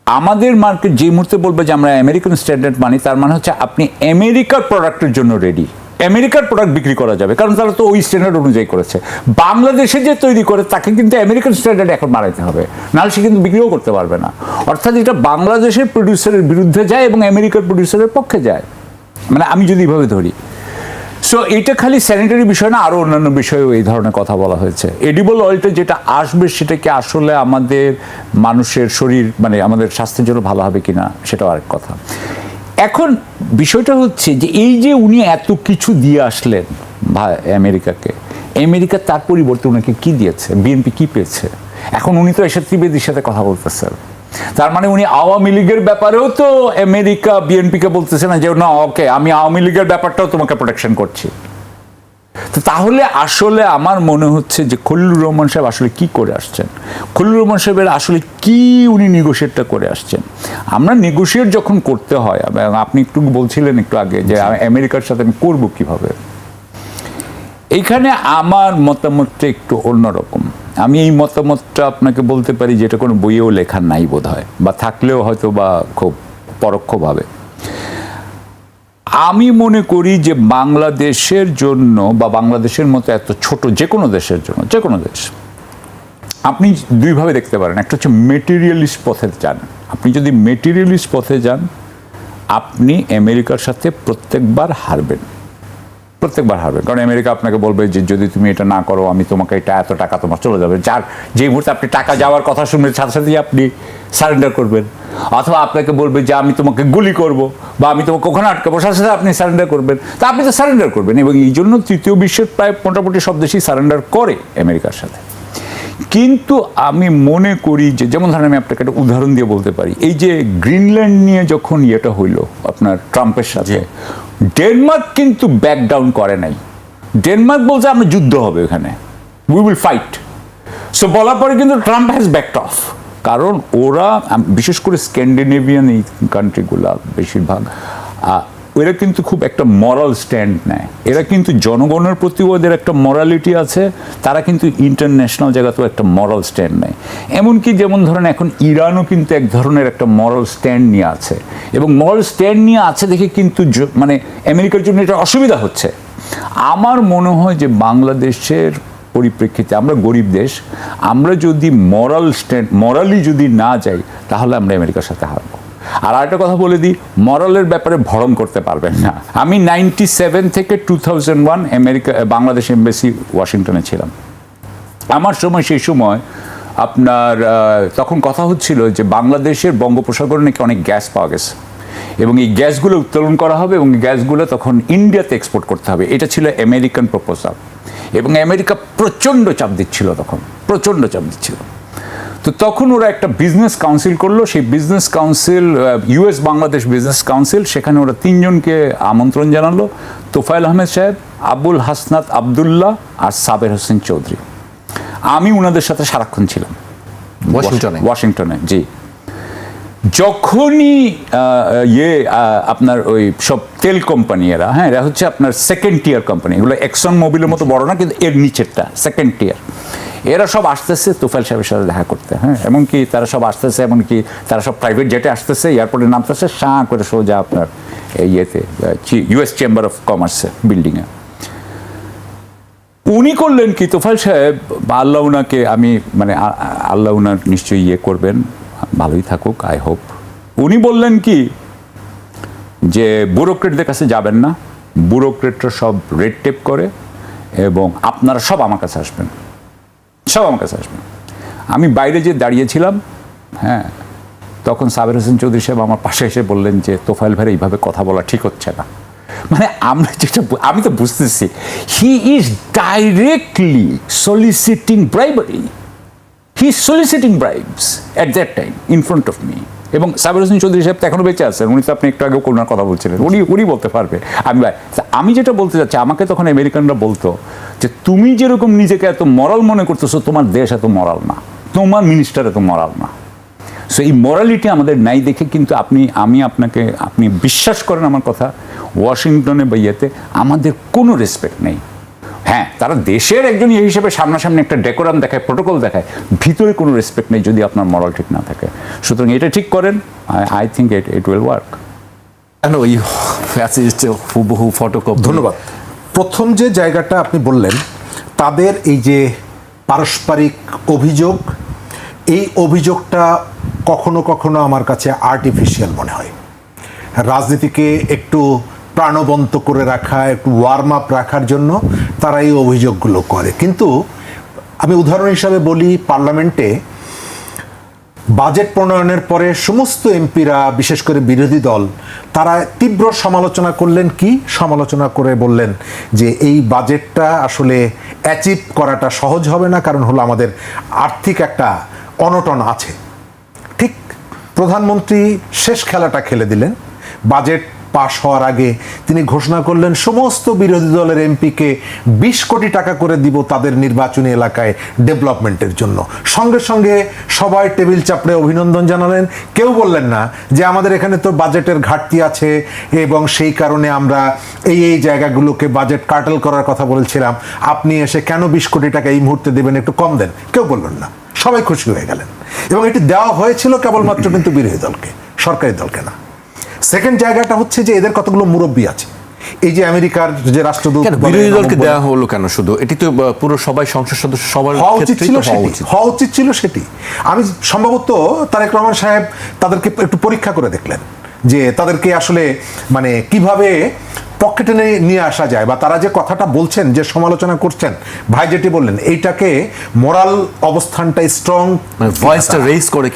আমাদের মার্কেট যে মুহূর্তে বলবে যে আমরা আমেরিকান স্ট্যান্ডার্ড মানি, তার মানে হচ্ছে আপনি আমেরিকার প্রোডাক্টের জন্য রেডি, আমেরিকার প্রোডাক্ট বিক্রি করা যাবে, কারণ তারা তো ওই স্ট্যান্ডার্ড অনুযায়ী করেছে। বাংলাদেশে যে তৈরি করে তাকে কিন্তু আমেরিকান স্ট্যান্ডার্ড এখন বাড়াইতে হবে, নাহলে সে কিন্তু বিক্রিও করতে পারবে না। অর্থাৎ এটা বাংলাদেশের প্রডিউসারের বিরুদ্ধে যায় এবং আমেরিকার প্রডিউসারের পক্ষে যায়, মানে আমি যদি এইভাবে ধরি। সো এটা খালি স্যানিটারি বিষয় না, আরও অন্যান্য বিষয়েও এই ধরনের কথা বলা হয়েছে। এডিবল অয়েলটা যেটা আসবে সেটা কি আসলে আমাদের মানুষের শরীর, মানে আমাদের স্বাস্থ্যের জন্য ভালো হবে কিনা সেটাও আরেক কথা। এখন বিষয়টা হচ্ছে যে এই যে উনি এত কিছু দিয়ে আসলেন আমেরিকাকে, আমেরিকা তার পরিবর্তে ওনাকে কি দিয়েছে, বিএনপি কি পেয়েছে? এখন উনি তো এরশাদ ত্রিবেদীর সাথে কথা বলতেছেন, তার মানে উনি আওয়ামী লীগের ব্যাপারেও তো আমেরিকা বিএনপিকে বলতেছে না যে না ওকে আমি আওয়ামী লীগের ব্যাপারটাও তোমাকে প্রোটেকশন করছি। তো তাহলে আসলে আমার মনে হচ্ছে যে খলিলুর রহমান সাহেব আসলে কি করে আসছেন, খলিলুর রহমান সাহেবের আসলে কি উনি নেগোশিয়েটটা করে আসছেন। আমরা নেগোশিয়েট যখন করতে হয়, আপনি একটু বলছিলেন একটু আগে যে আমেরিকার সাথে আমি করবো কিভাবে, এইখানে আমার মতামতটা একটু অন্যরকম। আমি এই মতামতটা আপনাকে বলতে পারি যেটা কোনো বইয়েও লেখা নাই বোধ হয়, বা থাকলেও হয়তো বা খুব পরোক্ষভাবে। আমি মনে করি যে বাংলাদেশের জন্য বা বাংলাদেশের মতো এত ছোট যে কোনো দেশের জন্য, যে কোনো দেশ আপনি দুইভাবে দেখতে পারেন। একটা হচ্ছে মেটেরিয়ালিস্ট পথে যান। আপনি যদি মেটেরিয়ালিস্ট পথে যান, আপনি আমেরিকার সাথে প্রত্যেকবার হারবেন, কারণ আমেরিকা আপনাকে বলবে যে যদি তুমি এটা না করো আমি তোমাকে এটা এত টাকা তোমার চলে যাবে, যার যে মুহূর্তে আপনি টাকা যাওয়ার কথা শুনবেন সাথে সাথেই আপনি সারেন্ডার করবেন। অথবা আপনাকে বলবে যে আমি তোমাকে গুলি করব বা আমি তোমাকে ওখানে আটকাবো, সাথে সাথে আপনি সারেন্ডার করবেন। তা আপনি তো সারেন্ডার করবেন, এবং এই জন্য তৃতীয় বিশ্বের প্রায় মোটামুটি সব দেশই সারেন্ডার করে আমেরিকার সাথে। কিন্তু আমি মনে করি যে, যেমন ধরেন আমি আপনাকে একটা উদাহরণ দিয়ে বলতে পারি, এই যে গ্রিনল্যান্ড নিয়ে যখন ইয়েটা হইলো আপনার ট্রাম্পের সাথে, ডেনমার্ক কিন্তু ব্যাক ডাউন করে নাই। ডেনমার্ক বলছে আমরা যুদ্ধ হবে এখানে, উই উইল ফাইট। সো বলার পরে কিন্তু ট্রাম্প হ্যাজ ব্যাকড অফ, কারণ ওরা বিশেষ করে স্ক্যান্ডিনেভিয়ান এই কান্ট্রিগুলা বেশিরভাগ এরা কিন্তু খুব একটা মরাল স্ট্যান্ড নেয়। এরা কিন্তু জনগণের প্রতিও ওদের একটা মরালিটি আছে, তারা কিন্তু ইন্টারন্যাশনাল জায়গাতেও একটা মরাল স্ট্যান্ড নেয়। এমনকি যেমন ধরেন এখন ইরানও কিন্তু এক ধরনের একটা মরাল স্ট্যান্ড নিয়ে আছে, এবং মরাল স্ট্যান্ড নিয়ে আছে দেখে কিন্তু মানে আমেরিকার জন্য এটা অসুবিধা হচ্ছে। আমার মনে হয় যে বাংলাদেশের পরিপ্রেক্ষিতে আমরা গরিব দেশ, আমরা যদি মরালি যদি না যাই তাহলে আমরা আমেরিকার সাথে হারবো। আর আরেকটা কথা বলে দিই, মরালের ব্যাপারে ভরণ করতে পারবেন না। আমি 97 থেকে 2001 বাংলাদেশ এমবাসি ওয়াশিংটনে ছিলাম। আমার সময়, সেই সময় আপনার তখন কথা হচ্ছিল যে বাংলাদেশের বঙ্গোপসাগরে নাকি অনেক গ্যাস পাওয়া গেছে, এবং এই গ্যাসগুলো উত্তোলন করা হবে এবং গ্যাসগুলো তখন ইন্ডিয়াতে এক্সপোর্ট করতে হবে। এটা ছিল আমেরিকান প্রপোজাল, এবং আমেরিকা প্রচণ্ড চাপ দিচ্ছিল, তখন প্রচণ্ড চাপ দিচ্ছিল। তো তখন ওরা একটা বিজনেস কাউন্সিল করলো, সেই business council US Bangladesh business council, সেখানে ওরা 3 জনকে আমন্ত্রণ জানালো, তোফায়েল আহমেদ সাহেব, আবুল হাসনাত আবদুল্লাহ আর সাবের হোসেন চৌধুরী। আমি ওনাদের সাথে সারাক্ষণ ছিলাম ওয়াশিংটনে। জি, যখনই আপনার ওই সব তেল কোম্পানি এরা, হ্যাঁ, এরা হচ্ছে আপনার সেকেন্ড টিয়ার কোম্পানি, এগুলো এক্সন মোবিলের মতো বড় না, কিন্তু এর নিচেরটা সেকেন্ড টিয়ার, এরা সব আসতেছে তোফায়েল সাহেবের সাথে দেখা করতে। হ্যাঁ, এমনকি তারা সব আসতেছে, এমনকি তারা সব প্রাইভেট জেটে আসতেছে, এয়ারপোর্টে নামতেছে, শাঁ করে সোজা আপনার ইয়েতে ইউএস চেম্বার অফ কমার্সে বিল্ডিংয়ে। উনি করলেন কি, তোফায়েল সাহেব, আল্লাহ উনাকে আমি মানে আল্লাহ উনার নিশ্চয়ই ইয়ে করবেন, ভালোই থাকুক, আই হোপ। উনি বললেন কি যে ব্যুরোক্রেটদের কাছে যাবেন না, ব্যুরোক্রেটরা সব রেড টেপ করে, এবং আপনারা সব আমার কাছে আসবেন, সব আমার কাছে আসবেন। আমি বাইরে যে দাঁড়িয়েছিলাম, হ্যাঁ, তখন সাবের হোসেন চৌধুরী সাহেব আমার পাশে এসে বললেন যে তোফায়েল ভাই এইভাবে কথা বলা ঠিক হচ্ছে না। মানে আমরা যেটা আমি তো বুঝতেছি, he is directly soliciting bribery, he is soliciting bribes at that time in front of me. এবং সাবের হোসেন চৌধুরী সাহেব তো এখনো বেঁচে আছেন, উনি তো আপনি একটু আগেও করোনার কথা বলছিলেন, উনি বলতে পারবে। আমি যেটা বলতে চাচ্ছি, আমাকে তখন আমেরিকানরা বলতো যে তুমি যেরকম নিজেকে এত মরাল মনে করতেছো, তোমার দেশ এত মরাল না, তোমার মিনিস্টার এত মরাল না। সো এই মরালিটি আমাদের নাই দেখে কিন্তু আপনি বিশ্বাস করেন আমার কথা, ওয়াশিংটনে বা ইয়েতে আমাদের কোনো রেসপেক্ট নেই। হ্যাঁ, তারা দেশের একজন ইয়ে হিসেবে সামনাসামনি একটা ডেকোরাম দেখায়, প্রোটোকল দেখায়, ভিতরে কোনো রেসপেক্ট নেই যদি আপনার মরাল ঠিক না থাকে। সুতরাং এটা ঠিক করেন, I think it will work. ওই হুবহু ফটোকপি। ধন্যবাদ। প্রথম যে জায়গাটা আপনি বললেন, তাদের এই যে পারস্পরিক অভিযোগ, এই অভিযোগটা কখনো কখনো আমার কাছে আর্টিফিশিয়াল মনে হয়। রাজনীতিকে একটু প্রাণবন্ত করে রাখা, একটু ওয়ার্ম আপ রাখার জন্য তারা এই অভিযোগগুলো করে। কিন্তু আমি উদাহরণ হিসাবে বলি, পার্লামেন্টে বাজেট প্রণয়নের পরে সমস্ত এমপিরা, বিশেষ করে বিরোধী দল, তারা তীব্র সমালোচনা করলেন। কি সমালোচনা করে বললেন যে এই বাজেটটা আসলে অ্যাচিভ করাটা সহজ হবে না, কারণ হলো আমাদের আর্থিক একটা অনটন আছে। ঠিক প্রধানমন্ত্রী শেষ খেলাটা খেলে দিলেন। বাজেট পাশ হওয়ার আগে তিনি ঘোষণা করলেন সমস্ত বিরোধী দলের এমপিকে 20 কোটি টাকা করে দিব তাদের নির্বাচনী এলাকায় ডেভেলপমেন্টের জন্য। সঙ্গে সঙ্গে সবাই টেবিল চাপড়ে অভিনন্দন জানালেন। কেউ বললেন না যে আমাদের এখানে তো বাজেটের ঘাটতি আছে এবং সেই কারণে আমরা এই জায়গাগুলোকে বাজেট কার্টেল করার কথা বলছিলাম, আপনি এসে কেন 20 কোটি টাকা এই মুহূর্তে দেবেন, একটু কম দেন। কেউ বললেন না, সবাই খুশি হয়ে গেলেন। এবং এটি দেওয়া হয়েছিল কেবলমাত্র কিন্তু বিরোধী দলকে, সরকারি দলকে না। সেকেন্ড জায়গাটা হচ্ছে যে এদের কতগুলো মুরব্বী আছে। এই যে আমেরিকার যে রাষ্ট্রদূত, বিরোধী দলকে দেওয়া হলো কেন? শুধু এটি তো পুরো সবাই সংসদ সদস্য সবার হওয়া উচিত ছিল সেটি। আমি সম্ভবত তারেক রহমান সাহেব তাদেরকে একটু পরীক্ষা করে দেখলেন যে তাদেরকে আসলে মানে কিভাবে পকেটে নিয়ে আসা যায়, বা তারা যে কথাটা বলছেন, যে সমালোচনা করছেন, ভাই যেটি বললেন, এইটাকে মোরাল অবস্থানটা স্ট্রং, ভয়েসটা রেজ করে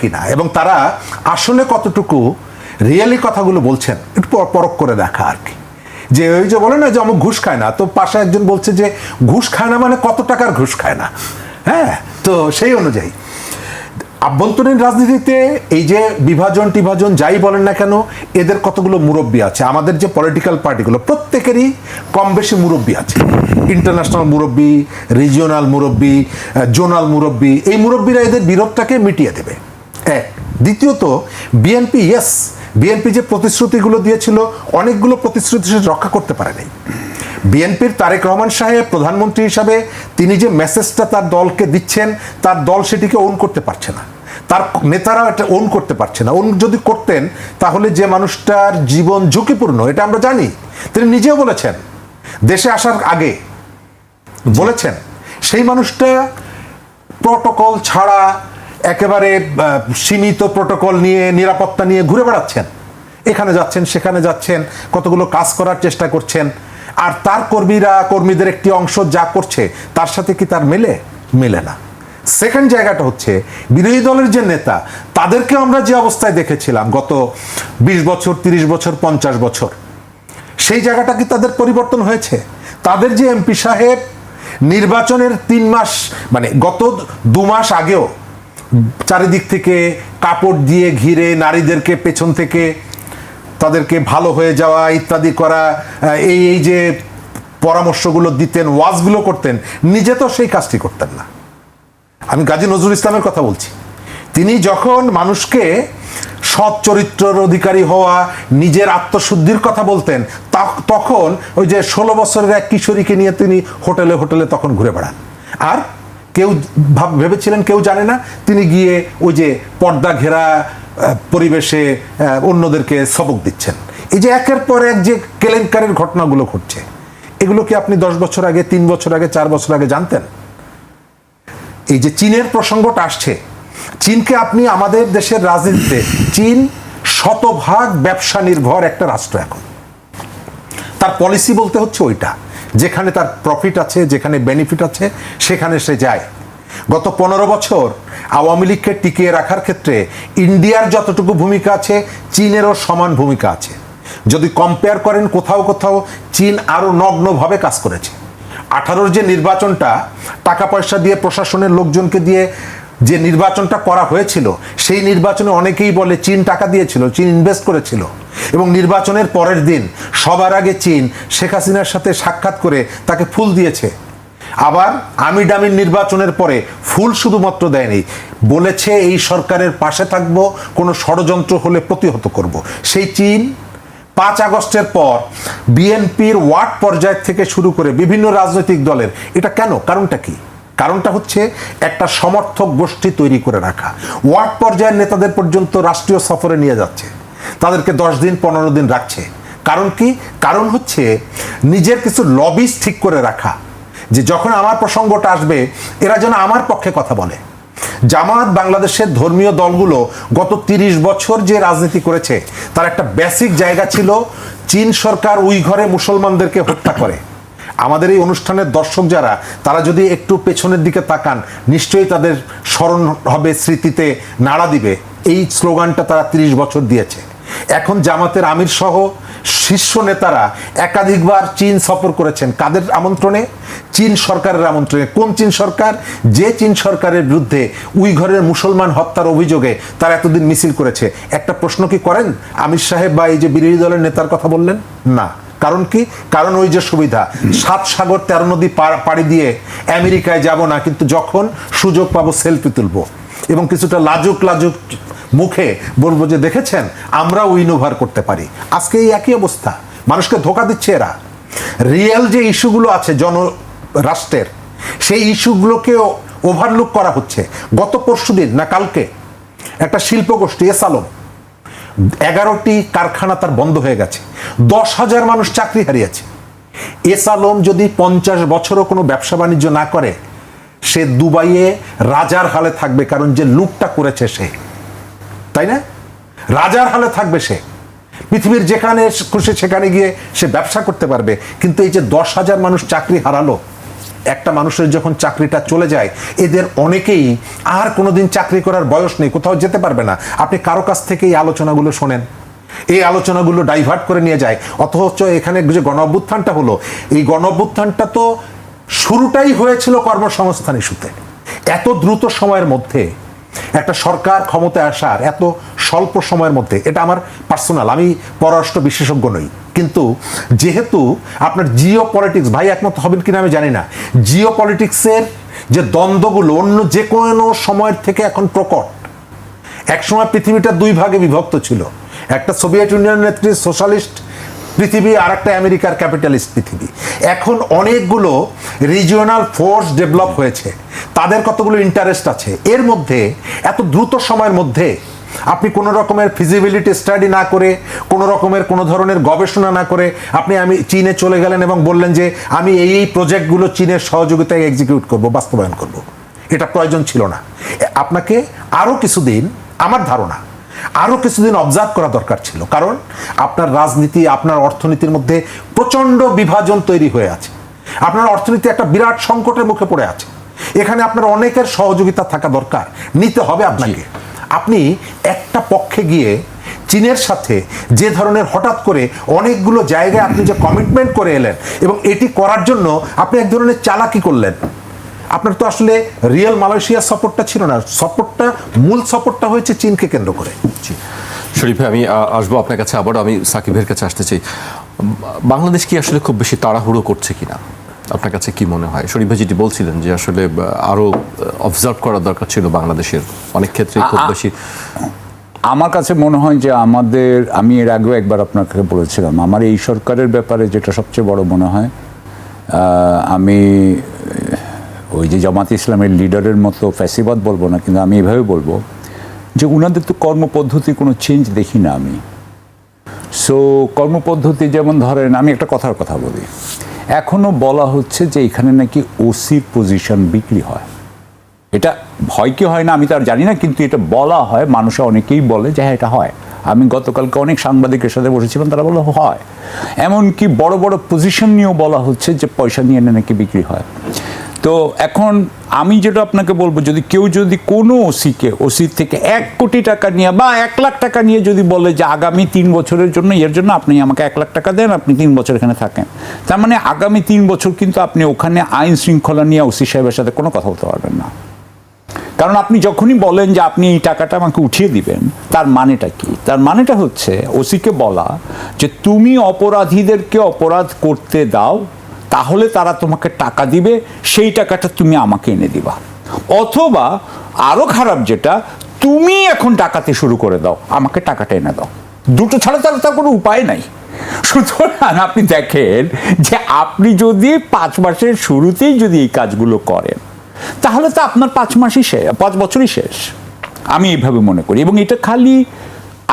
কিনা, এবং তারা আসলে কতটুকু রিয়েলি কথাগুলো বলছেন একটু পরখ করে দেখা আর কি। যে ওই যে বলে না যে অমুক ঘুষ খায় না, তো পাশে একজন বলছে যে ঘুষ খায় না মানে কত টাকার ঘুষ খায় না। হ্যাঁ, তো সেই অনুযায়ী আভ্যন্তরীণ রাজনীতিতে এই যে বিভাজন টিভাজন যাই বলেন না কেন, এদের কতগুলো মুরব্বী আছে। আমাদের যে পলিটিক্যাল পার্টিগুলো প্রত্যেকেরই কম বেশি মুরব্বী আছে। ইন্টারন্যাশনাল মুরব্বী, রিজিওনাল মুরব্বী, জোনাল মুরব্বী, এই মুরব্বীরা এদের বিরোধটাকে মিটিয়ে দেবে। এক। দ্বিতীয়ত বিএনপি যে প্রতিশ্রুতিগুলো দিয়েছিল, অনেকগুলো প্রতিশ্রুতি সে রক্ষা করতে পারে নাই। বিএনপির তারেক রহমান সাহেব প্রধানমন্ত্রী হিসাবে তিনি যে মেসেজটা তার দলকে দিচ্ছেন, তার দল সেটিকে ওন করতে পারছে না, তার নেতারাও এটা ওন করতে পারছে না। ওন যদি করতেন তাহলে যে মানুষটার জীবন ঝুঁকিপূর্ণ, এটা আমরা জানি, তিনি নিজেও বলেছেন, দেশে আসার আগে বলেছেন, সেই মানুষটা প্রটোকল ছাড়া একেবারে সীমিত প্রটোকল নিয়ে, নিরাপত্তা নিয়ে ঘুরে বেড়াচ্ছেন। এখানে যাচ্ছেন, সেখানে যাচ্ছেন, কতগুলো কাজ করার চেষ্টা করছেন। আর তার কর্মীদের একটি অংশ যা করছে তার সাথে কি তার মেলে না। সেকেন্ড জায়গাটা হচ্ছে বিরোধী দলের যে নেতা, তাদেরকে আমরা যে অবস্থায় দেখেছিলাম গত 20 বছর, 30 বছর, 50 বছর, সেই জায়গাটা কি তাদের পরিবর্তন হয়েছে? তাদের যে এমপি সাহেব নির্বাচনের 3 মাস মানে গত 2 মাস আগেও চারিদিক থেকে কাপড় দিয়ে ঘিরে নারীদেরকে পেছন থেকে তাদেরকে ভালো হয়ে যাওয়া ইত্যাদি করা, এই যে পরামর্শগুলো দিতেন, ওয়াজগুলো করতেন, নিজে তো সেই কাজটি করতেন না। আমি গাজী নজরুল ইসলামের কথা বলছি। তিনি যখন মানুষকে সৎ চরিত্রের অধিকারী হওয়া, নিজের আত্মশুদ্ধির কথা বলতেন, তখন ওই যে 16 বছরের এক কিশোরীকে নিয়ে তিনি হোটেলে হোটেলে তখন ঘুরে বেড়ান। আর কেউ ভেবেছিলেন, কেউ জানে না, তিনি গিয়ে ওই যে পর্দা ঘেরা পরিবেশে অন্যদেরকে সবক দিচ্ছেন। এই যে একের পর এক যে কেলেঙ্কারের ঘটনাগুলো ঘটছে, এগুলো কি আপনি 10 বছর আগে, 3 বছর আগে, 4 বছর আগে জানতেন? এই যে চীনের প্রসঙ্গটা আসছে, চীনকে আপনি আমাদের দেশের রাজনীতিতে, চীন শতভাগ ব্যবসা নির্ভর একটা রাষ্ট্র। এখন তার পলিসি বলতে হচ্ছে ওইটা, যেখানে তার প্রফিট আছে, যেখানে বেনিফিট আছে, সেখানে সে যায়। গত 15 বছর আওয়ামী লীগকে টিকিয়ে রাখার ক্ষেত্রে ইন্ডিয়ার যতটুকু ভূমিকা আছে, চীনেরও সমান ভূমিকা আছে। যদি কম্পেয়ার করেন, কোথাও কোথাও চীন আরও নগ্নভাবে কাজ করেছে। 18-র যে নির্বাচনটা টাকা পয়সা দিয়ে, প্রশাসনের লোকজনকে দিয়ে যে নির্বাচনটা করা হয়েছিল, সেই নির্বাচনে অনেকেই বলে চীন টাকা দিয়েছিল, চীন ইনভেস্ট করেছিল। এবং নির্বাচনের পরের দিন সবার আগে চীন শেখ হাসিনার সাথে সাক্ষাৎ করে তাকে ফুল দিয়েছে। আবার আমির ডামির নির্বাচনের পরে ফুল শুধুমাত্র দেয়নি, বলেছে এই সরকারের পাশে থাকব, কোনো ষড়যন্ত্র হলে প্রতিহত করব। সেই চীন 5 আগস্টের পর বিএনপির ওয়ার্ড পর্যায় থেকে শুরু করে বিভিন্ন রাজনৈতিক দলের, এটা কেন? কারণটা কি? কারণটা হচ্ছে একটা সমর্থক গোষ্ঠী তৈরি করে রাখা। ওয়ার্ড পর্যায়ের নেতাদের পর্যন্ত রাষ্ট্রীয় সফরে নিয়ে যাচ্ছে, তাদেরকে 10 দিন 15 দিন রাখছে, কারণ কি? কারণ হচ্ছে নিজের কিছু লবিস ঠিক করে রাখা, যে যখন আমার প্রসঙ্গটা আসবে এরা যেন আমার পক্ষে কথা বলে। জামাত বাংলাদেশের ধর্মীয় দলগুলো গত 30 বছর যে রাজনীতি করেছে তার একটা বেসিক জায়গা ছিল চীন সরকার উইঘরে মুসলমানদেরকে হত্যা করে। আমাদের এই অনুষ্ঠানের দর্শক যারা, তারা যদি একটু পেছনের দিকে তাকান নিশ্চয়ই তাদের স্মরণ হবে, স্মৃতিতে নাড়া দিবে। এই স্লোগানটা তারা 30 বছর দিয়েছে। এখন জামাতের আমির সহ শীর্ষ নেতারা একাধিকবার চীন সফর করেছেন। কাদের আমন্ত্রণে? চীন সরকারের আমন্ত্রণে। কোন চীন সরকার? যে চীন সরকারের বিরুদ্ধে উইঘরের মুসলমান হত্যার অভিযোগে তারা এতদিন মিছিল করেছে। একটা প্রশ্ন কি করেন আমির সাহেব বা এই যে বিরোধী দলের নেতার কথা বললেন? না। কারণ কি? কারণ ওই যে সুবিধা, 7 সাগর 13 নদী পাড়ি দিয়ে আমেরিকায় যাব না, কিন্তু যখন সুযোগ পাবো সেলফি তুলবো এবং কিছুটা লাজুক লাজুক মুখে বলবো যে দেখেছেন আমরা উইনোভার করতে পারি। আজকে এই একই অবস্থা, মানুষকে ধোকা দিচ্ছে এরা। রিয়েল যে ইস্যুগুলো আছে রাষ্ট্রের, সেই ইস্যুগুলোকে ওভারলুক করা হচ্ছে। গত পরশুদিন না কালকে একটা শিল্পগোষ্ঠী এসালম, 11টি কারখানা তার বন্ধ হয়ে গেছে, 10,000 মানুষ চাকরি হারিয়েছে। এসালম যদি 50 বছরও কোনো ব্যবসা বাণিজ্য না করে, সে দুবাইয়ে রাজার হালে থাকবে, কারণ যে লুটটা করেছে সে, তাই না? রাজার হালে থাকবে সে, পৃথিবীর যেখানে খুশি সেখানে গিয়ে সে ব্যবসা করতে পারবে। কিন্তু এই যে 10,000 মানুষ চাকরি হারালো, একটা মানুষের যখন চাকরিটা চলে যায়, এদের অনেকেই আর কোনোদিন চাকরি করার বয়স নেই, কোথাও যেতে পারবে না। আপনি কারো কাছ থেকে এই আলোচনাগুলো শোনেন, এই আলোচনাগুলো ডাইভার্ট করে নিয়ে যায়। অথচ এখানে যে গণ অভ্যুত্থানটা হলো, এই গণ অভ্যুত্থানটা তো শুরুটাই হয়েছিল কর্মসংস্থান ইস্যুতে। এত দ্রুত সময়ের মধ্যে একটা সরকার ক্ষমতায় আসার এত স্বল্প সময়ের মধ্যে, এটা আমার পার্সোনাল, আমি পররাষ্ট্র বিশেষজ্ঞ নই, কিন্তু যেহেতু আপনার জিও পলিটিক্স, ভাই একমত হবেন কিনা আমি জানি না, জিও পলিটিক্সের যে দ্বন্দ্বগুলো অন্য যে কোনো সময়ের থেকে এখন প্রকট। একসময় পৃথিবীটা 2 ভাগে বিভক্ত ছিল, একটা সোভিয়েত ইউনিয়নের নেতৃত্বে সোশ্যালিস্ট পৃথিবী আর একটা আমেরিকার ক্যাপিটালিস্ট পৃথিবী। এখন অনেকগুলো রিজিওনাল ফোর্স ডেভেলপ হয়েছে, তাদের কতগুলো ইন্টারেস্ট আছে। এর মধ্যে এত দ্রুত সময়ের মধ্যে আপনি কোনো রকমের ফিজিবিলিটি স্টাডি না করে, কোনো রকমের কোনো ধরনের গবেষণা না করে আপনি চীনে চলে গেলেন এবং বললেন যে আমি এই প্রজেক্টগুলো চীনের সহযোগিতায় এক্সিকিউট করব, বাস্তবায়ন করব। এটা প্রয়োজন ছিল না। আপনাকে আরও কিছুদিন, আমার ধারণা আরও কিছুদিন অবজার্ভ করা দরকার ছিল, কারণ আপনার রাজনীতি, আপনার অর্থনীতির মধ্যে প্রচণ্ড বিভাজন তৈরি হয়ে আছে। আপনার অর্থনীতি একটা বিরাট সংকটের মুখে পড়ে আছে। এখানে আপনার অনেকের সহযোগিতা থাকা দরকার, নিতে হবে আপনাকে। আপনি একটা পক্ষে গিয়ে চীনের সাথে যে ধরনের হঠাৎ করে অনেকগুলো জায়গায় আপনি যে কমিটমেন্ট করে এলেন এবং এটি করার জন্য আপনি এক ধরনের চালাকি করলেন, আপনার তো আসলে রিয়েল মালয়েশিয়া সাপোর্টটা ছিল না, মূল সাপোর্টটা হয়েছে চীনকে কেন্দ্র করে। জি শরীফ ভাই, আমি আসবো আপনার কাছে, আবারও আমি সাকিবের কাছে আসতে চাই। বাংলাদেশ কি আসলে খুব বেশি তাড়াহুড়ো করছে কিনা, আপনার কাছে কি মনে হয়? শরীফ ভাই যেটি বলছিলেন যে আসলে আরো অবজার্ভ করা দরকার ছিল বাংলাদেশের অনেক ক্ষেত্রে খুব বেশি। আমার কাছে মনে হয় যে আমি এর আগেও একবার আপনাকে বলেছিলাম, আমার এই সরকারের ব্যাপারে যেটা সবচেয়ে বড় মনে হয়, আমি ওই যে জামাত ইসলামের লিডারের মতো ফ্যাসিবাদ বলবো না, কিন্তু আমি এভাবে বলবো যে উনাদের তো কর্মপদ্ধতি কোনো চেঞ্জ দেখি না আমি। সো কর্মপদ্ধতি যেমন ধরেন, আমি একটা কথার কথা বলি, এখনো বলা হচ্ছে যে এখানে নাকি ওসির পজিশন বিক্রি হয়। এটা হয় কি হয় না আমি তার জানি না, কিন্তু এটা বলা হয়, মানুষ অনেকেই বলে যে হ্যাঁ এটা হয়। আমি গতকালকে অনেক সাংবাদিকের সাথে বসেছিলাম, তারা বলে হয়। এমনকি বড় বড় পজিশন নিয়েও বলা হচ্ছে যে পয়সা নিয়ে নাকি বিক্রি হয়। তো এখন আমি যেটা আপনাকে বলবো, যদি কোনো ওসি থেকে 1 কোটি টাকা নিয়ে বা 1 লাখ টাকা নিয়ে যদি বলে যে আগামী 3 বছরের জন্য এর জন্য আপনি আমাকে 1 লাখ টাকা দেন, আপনি 3 বছর এখানে থাকেন, তার মানে আগামী 3 বছর কিন্তু আপনি ওখানে আইন শৃঙ্খলা নিয়ে ওসি সাহেবের সাথে কোনো কথা বলতে পারবেন না। কারণ আপনি যখনই বলেন যে আপনি এই টাকাটা আমাকে উঠিয়ে দিবেন, তার মানেটা কি? তার মানেটা হচ্ছে ওসিকে বলা যে তুমি অপরাধীদেরকে অপরাধ করতে দাও, তাহলে তারা তোমাকে টাকা দিবে, সেই টাকাটা তুমি আমাকে এনে দিবা। অথবা আরো খারাপ যেটা, তুমি এখন ডাকাতি শুরু করে দাও, আমাকে টাকাটা এনে দাও। দুটো ছাড়া তার কোনো উপায় নাই। সুতরাং আপনি দেখেন যে আপনি যদি 5 মাসের শুরুতেই যদি এই কাজগুলো করেন, তাহলে তো আপনার 5 বছরই শেষ। আমি এইভাবে মনে করি। এবং এটা খালি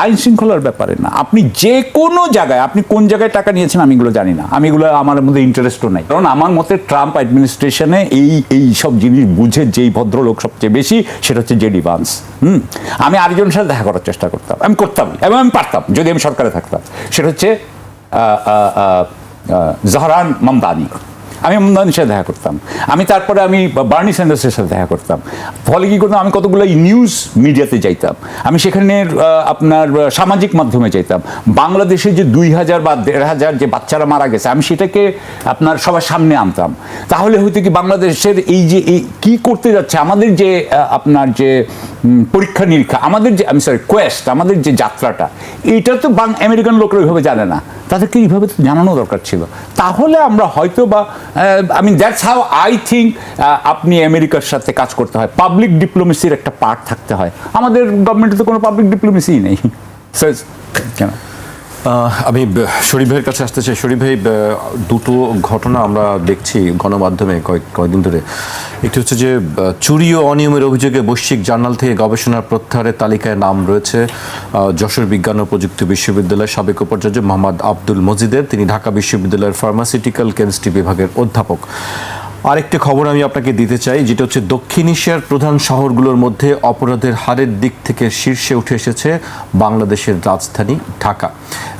আইন শৃঙ্খলার ব্যাপারে না, আপনি যে কোনো জায়গায়, আপনি কোন জায়গায় টাকা নিয়েছেন আমি এগুলো জানি না, আমি এগুলো আমার মধ্যে ইন্টারেস্টও নাই। কারণ আমার মতে ট্রাম্প অ্যাডমিনিস্ট্রেশনে এই সব জিনিস বুঝে যেই ভদ্রলোক সবচেয়ে বেশি, সেটা হচ্ছে জেডি ভান্স। আমি আরেকজনের সাথে দেখা করার চেষ্টা করতাম, আমি করতাম এবং আমি পারতাম যদি আমি সরকারে থাকতাম, সেটা হচ্ছে জাহরান মামদানি। আমি মামদানির সাথে দেখা করতাম, তারপরে আমি বার্নি স্যান্ডার্সের সাথে দেখা করতাম। ফলে কি করতাম, আমি কতগুলো নিউজ মিডিয়াতে যাইতাম, আমি সেখানে আপনার সামাজিক মাধ্যমে যাইতাম। বাংলাদেশে যে 2000 বা 1500 যে বাচ্চারা মারা গেছে, আমি সেটাকে আপনার সবার সামনে আনতাম। তাহলে হয়তো কি বাংলাদেশের এই যে কি করতে যাচ্ছে, আমাদের যে আপনার যে পরীক্ষা নিরীক্ষা, আমাদের যে কোয়েস্ট, আমাদের যে যাত্রাটা, এটা তো আমেরিকান লোকরা ওইভাবে জানে না, তাদেরকে এইভাবে তো জানানো দরকার ছিল। তাহলে আমরা হয়তো বা দ্যাটস হাউ আই থিঙ্ক আপনি আমেরিকার সাথে কাজ করতে হয়, পাবলিক ডিপ্লোমেসির একটা পার্ট থাকতে হয়। আমাদের গভর্নমেন্টে তো কোনো পাবলিক ডিপ্লোমেসিই নেই। কেন আমি শরীফ ভাইয়ের কাছে আসতে চাই। শরীফ ভাই, দুটো ঘটনা আমরা দেখছি গণমাধ্যমে কয়েকদিন ধরে। একটি হচ্ছে যে চুরি ও অনিয়মের অভিযোগে বৈশ্বিক জার্নাল থেকে গবেষণার প্রত্যাহারের তালিকায় নাম রয়েছে যশোর বিজ্ঞান ও প্রযুক্তি বিশ্ববিদ্যালয়ের সাবেক উপাচার্য মোহাম্মদ আব্দুল মজিদের। তিনি ঢাকা বিশ্ববিদ্যালয়ের ফার্মাসিউটিক্যাল কেমিস্ট্রি বিভাগের অধ্যাপক। আরেকটি খবর আমি আপনাকে দিতে চাই, যেটা হচ্ছে দক্ষিণ এশিয়ার প্রধান শহরগুলোর মধ্যে অপরাধের হারের দিক থেকে শীর্ষে উঠে এসেছে বাংলাদেশের রাজধানী ঢাকা।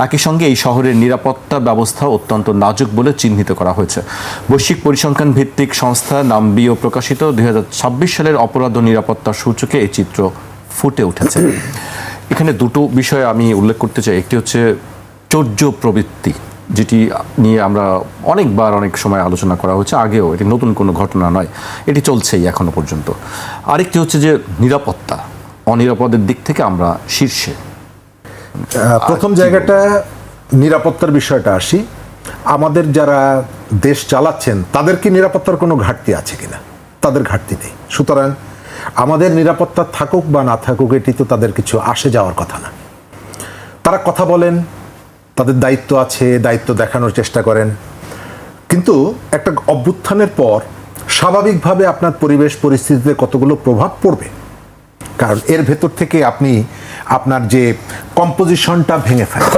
একই সঙ্গে এই শহরের নিরাপত্তা ব্যবস্থা অত্যন্ত নাজুক বলে চিহ্নিত করা হয়েছে। বৈশ্বিক পরিসংখ্যান ভিত্তিক সংস্থা নামবিও প্রকাশিত 2026 সালের অপরাধ ও নিরাপত্তা সূচকে এই চিত্র ফুটে উঠেছে। এখানে দুটো বিষয় আমি উল্লেখ করতে চাই। একটি হচ্ছে চৌর্য প্রবৃত্তি, যেটি নিয়ে আমরা অনেকবার অনেক সময় আলোচনা করা হচ্ছে, আগেও, এটি নতুন কোনো ঘটনা নয়, এটি চলছেই এখনো পর্যন্ত। আরেকটি হচ্ছে যে নিরাপত্তা, অনিরাপদের দিক থেকে আমরা শীর্ষে। প্রথম জায়গাটা নিরাপত্তার বিষয়টা আসি। আমাদের যারা দেশ চালাচ্ছেন তাদের কি নিরাপত্তার কোনো ঘাটতি আছে কিনা? তাদের ঘাটতি নেই। সুতরাং আমাদের নিরাপত্তা থাকুক বা না থাকুক, এটি তো তাদের কিছু আসে যাওয়ার কথা না। তারা কথা বলেন, তাদের দায়িত্ব আছে, দায়িত্ব দেখানোর চেষ্টা করেন, কিন্তু একটা অভ্যুত্থানের পর স্বাভাবিকভাবে আপনার পরিবেশ পরিস্থিতিতে কতগুলো প্রভাব পড়বে। কারণ এর ভেতর থেকে আপনি আপনার যে কম্পোজিশনটা ভেঙে ফেলেন,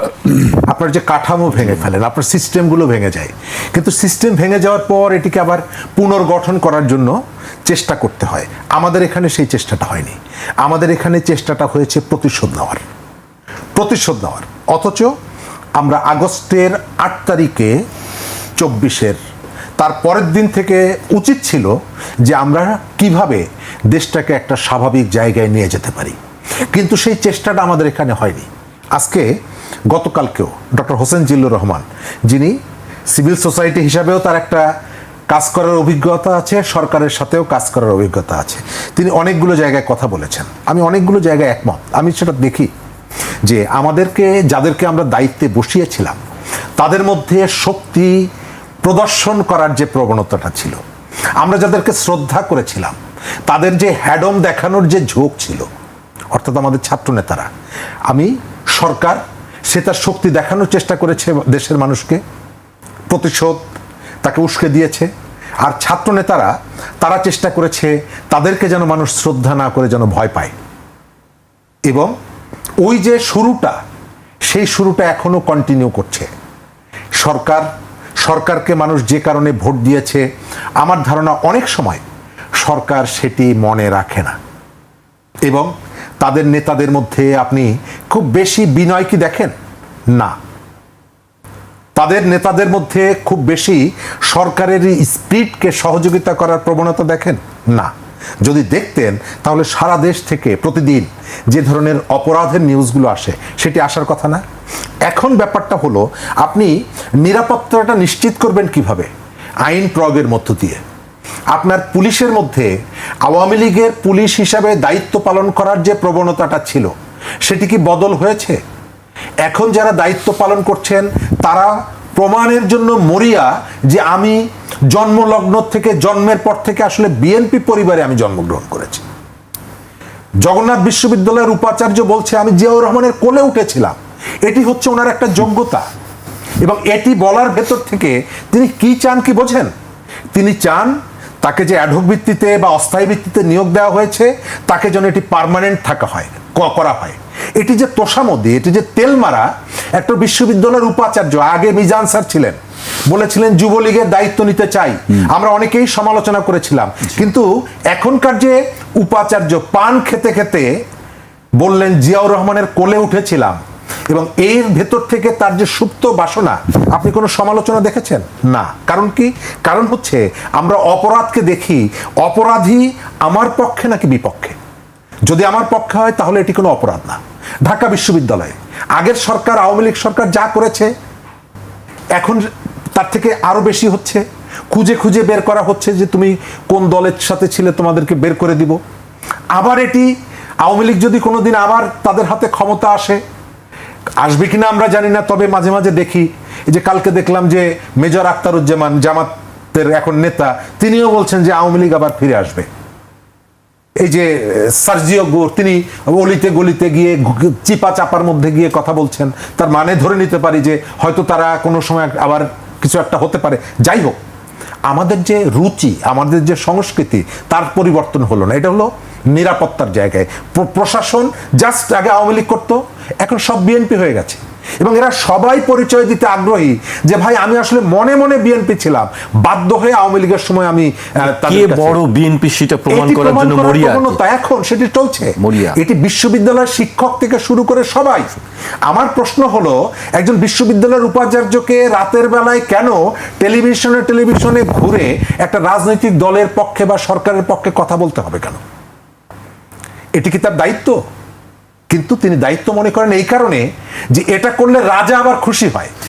আপনার যে কাঠামো ভেঙে ফেলেন, আপনার সিস্টেমগুলো ভেঙে যায়। কিন্তু সিস্টেম ভেঙে যাওয়ার পর এটিকে আবার পুনর্গঠন করার জন্য চেষ্টা করতে হয়। আমাদের এখানে সেই চেষ্টাটা হয়নি। আমাদের এখানে চেষ্টাটা হয়েছে প্রতিশোধ নেওয়ার। অথচ আমরা আগস্টের 8 তারিখে 24-এর তার পরের দিন থেকে উচিত ছিল যে আমরা কিভাবে দেশটাকে একটা স্বাভাবিক জায়গায় নিয়ে যেতে পারি, কিন্তু সেই চেষ্টাটা আমাদের এখানে হয়নি। আজকে গতকালকেও ডক্টর হোসেন জিল্লুর রহমান, যিনি সিভিল সোসাইটি হিসাবেও তার একটা কাজ করার অভিজ্ঞতা আছে, সরকারের সাথেও কাজ করার অভিজ্ঞতা আছে, তিনি অনেকগুলো জায়গায় কথা বলেছেন। আমি অনেকগুলো জায়গায় একমত। আমি সেটা দেখি যে যাদেরকে আমরা দায়িত্বে বসিয়েছিলাম তাদের মধ্যে শক্তি প্রদর্শন করার যে প্রবণতাটা ছিল, আমরা যাদেরকে শ্রদ্ধা করেছিলাম তাদের যে হ্যাডম দেখানোর যে ঝোঁক ছিল, অর্থাৎ আমাদের ছাত্র নেতারা, সরকার সে তার শক্তি দেখানোর চেষ্টা করেছে দেশের মানুষকে, প্রতিশোধ তাকে উস্কে দিয়েছে। আর ছাত্র নেতারা তারা চেষ্টা করেছে তাদেরকে যেন মানুষ শ্রদ্ধা না করে যেন ভয় পায়। এবং ওই যে সেই শুরুটা এখনো কন্টিনিউ করছে। সরকারকে মানুষ যে কারণে ভোট দিয়েছে, আমার ধারণা অনেক সময় সরকার সেটি মনে রাখে না। এবং তাদের নেতাদের মধ্যে আপনি খুব বেশি বিনয় কি দেখেন? না। তাদের নেতাদের মধ্যে খুব বেশি সরকারের স্পিরিটকে সহযোগিতা করার প্রবণতা দেখেন? না। যদি দেখতেন তাহলে সারা দেশ থেকে প্রতিদিন যে ধরনের অপরাধের নিউজগুলো আসে সেটি আসার কথা না। এখন ব্যাপারটা হলো, আপনি নিরাপত্তাটা নিশ্চিত করবেন কিভাবে? আইন প্রয়োগের মধ্য দিয়ে। আপনার পুলিশের মধ্যে আওয়ামী লীগের পুলিশ হিসাবে দায়িত্ব পালন করার যে প্রবণতাটা ছিল সেটি কি বদল হয়েছে? এখন যারা দায়িত্ব পালন করছেন তারা প্রমাণের জন্য মরিয়া যে আমি জন্মের পর থেকে আসলে বিএনপি পরিবারে আমি জন্মগ্রহণ করেছি। জগন্নাথ বিশ্ববিদ্যালয়ের উপাচার্য বলছে আমি জিয়াউর রহমানের কোলে উঠেছিলাম। এটি হচ্ছে ওনার একটা যোগ্যতা। এবং এটি বলার ভেতর থেকে তিনি কি চান কি বোঝেন? তিনি চান তাকে যে অ্যাডহক ভিত্তিতে বা অস্থায়ী ভিত্তিতে নিয়োগ দেওয়া হয়েছে তাকে যেন এটি পার্মানেন্ট করা হয়। এটি যে তোষামদি, এটি যে তেলমারা। একটা বিশ্ববিদ্যালয়ের উপাচার্য, আগে মিজান স্যার ছিলেন, বলেছিলেন যুবলীগের দায়িত্ব নিতে চাই। আমরা অনেকেই সমালোচনা করেছিলাম, কিন্তু এখনকার যে উপাচার্য পান খেতে খেতে বললেন জিয়াউর রহমানের কোলে উঠেছিলাম, এবং এর ভেতর থেকে তার যে সুপ্ত বাসনা, আপনি কোনো সমালোচনা দেখেছেন? না। কারণ কি? কারণ হচ্ছে আমরা অপরাধকে দেখি অপরাধী আমার পক্ষে নাকি বিপক্ষে। যদি আমার পক্ষে হয় তাহলে এটি কোনো অপরাধ না। ঢাকা বিশ্ববিদ্যালয়ে আগের সরকার, আওয়ামী লীগ সরকার যা করেছে, এখন তার থেকে আরো বেশি হচ্ছে। খুঁজে খুঁজে বের করা হচ্ছে যে তুমি কোন দলের সাথে ছিলে, তোমাদেরকে বের করে দিব। আবার এটি আওয়ামী লীগ যদি কোনোদিন আবার তাদের হাতে ক্ষমতা আসবে কিনা আমরা জানি না, তবে মাঝে মাঝে দেখি, এই যে কালকে দেখলাম যে মেজর আখতারুজ্জামান, জামাতের এখন নেতা, তিনিও বলছেন যে আওয়ামী লীগ আবার ফিরে আসবে। এই যে সার্জিও গোর, তিনি অলিতে গলিতে গিয়ে চিপা চাপার মধ্যে গিয়ে কথা বলছেন, তার মানে ধরে নিতে পারি যে হয়তো তারা কোনো সময় আবার কিছু একটা হতে পারে। যাই হোক, আমাদের যে রুচি, আমাদের যে সংস্কৃতি, তার পরিবর্তন হলো না। এটা হলো নিরাপত্তার জায়গায় প্রশাসন জাস্ট আগে আওয়ামী লীগ করতো, এখন সব বিএনপি হয়ে গেছে, এবং এরা সবাই পরিচয় দিতে আগ্রহী যে ভাই আমি আসলে মনে মনে বিএনপি ছিলাম, বাধ্য হয়ে আওয়ামী লীগের সময় আমি কে বড় বিএনপি সেটা প্রমাণ করার জন্য মরিয়া এখন সেটি চলছে। মরিয়া। এটি বিশ্ববিদ্যালয়ের শিক্ষক থেকে শুরু করে সবাই। আমার প্রশ্ন হলো, একজন বিশ্ববিদ্যালয়ের উপাচার্যকে রাতের বেলায় কেন টেলিভিশনে ঘুরে একটা রাজনৈতিক দলের পক্ষে বা সরকারের পক্ষে কথা বলতে হবে কেন? এটি কি তার দায়িত্ব? কিন্তু তিনি দায়িত্ব মনে করেন এই কারণে যে এটা করলে রাজা আবার খুশি হয়।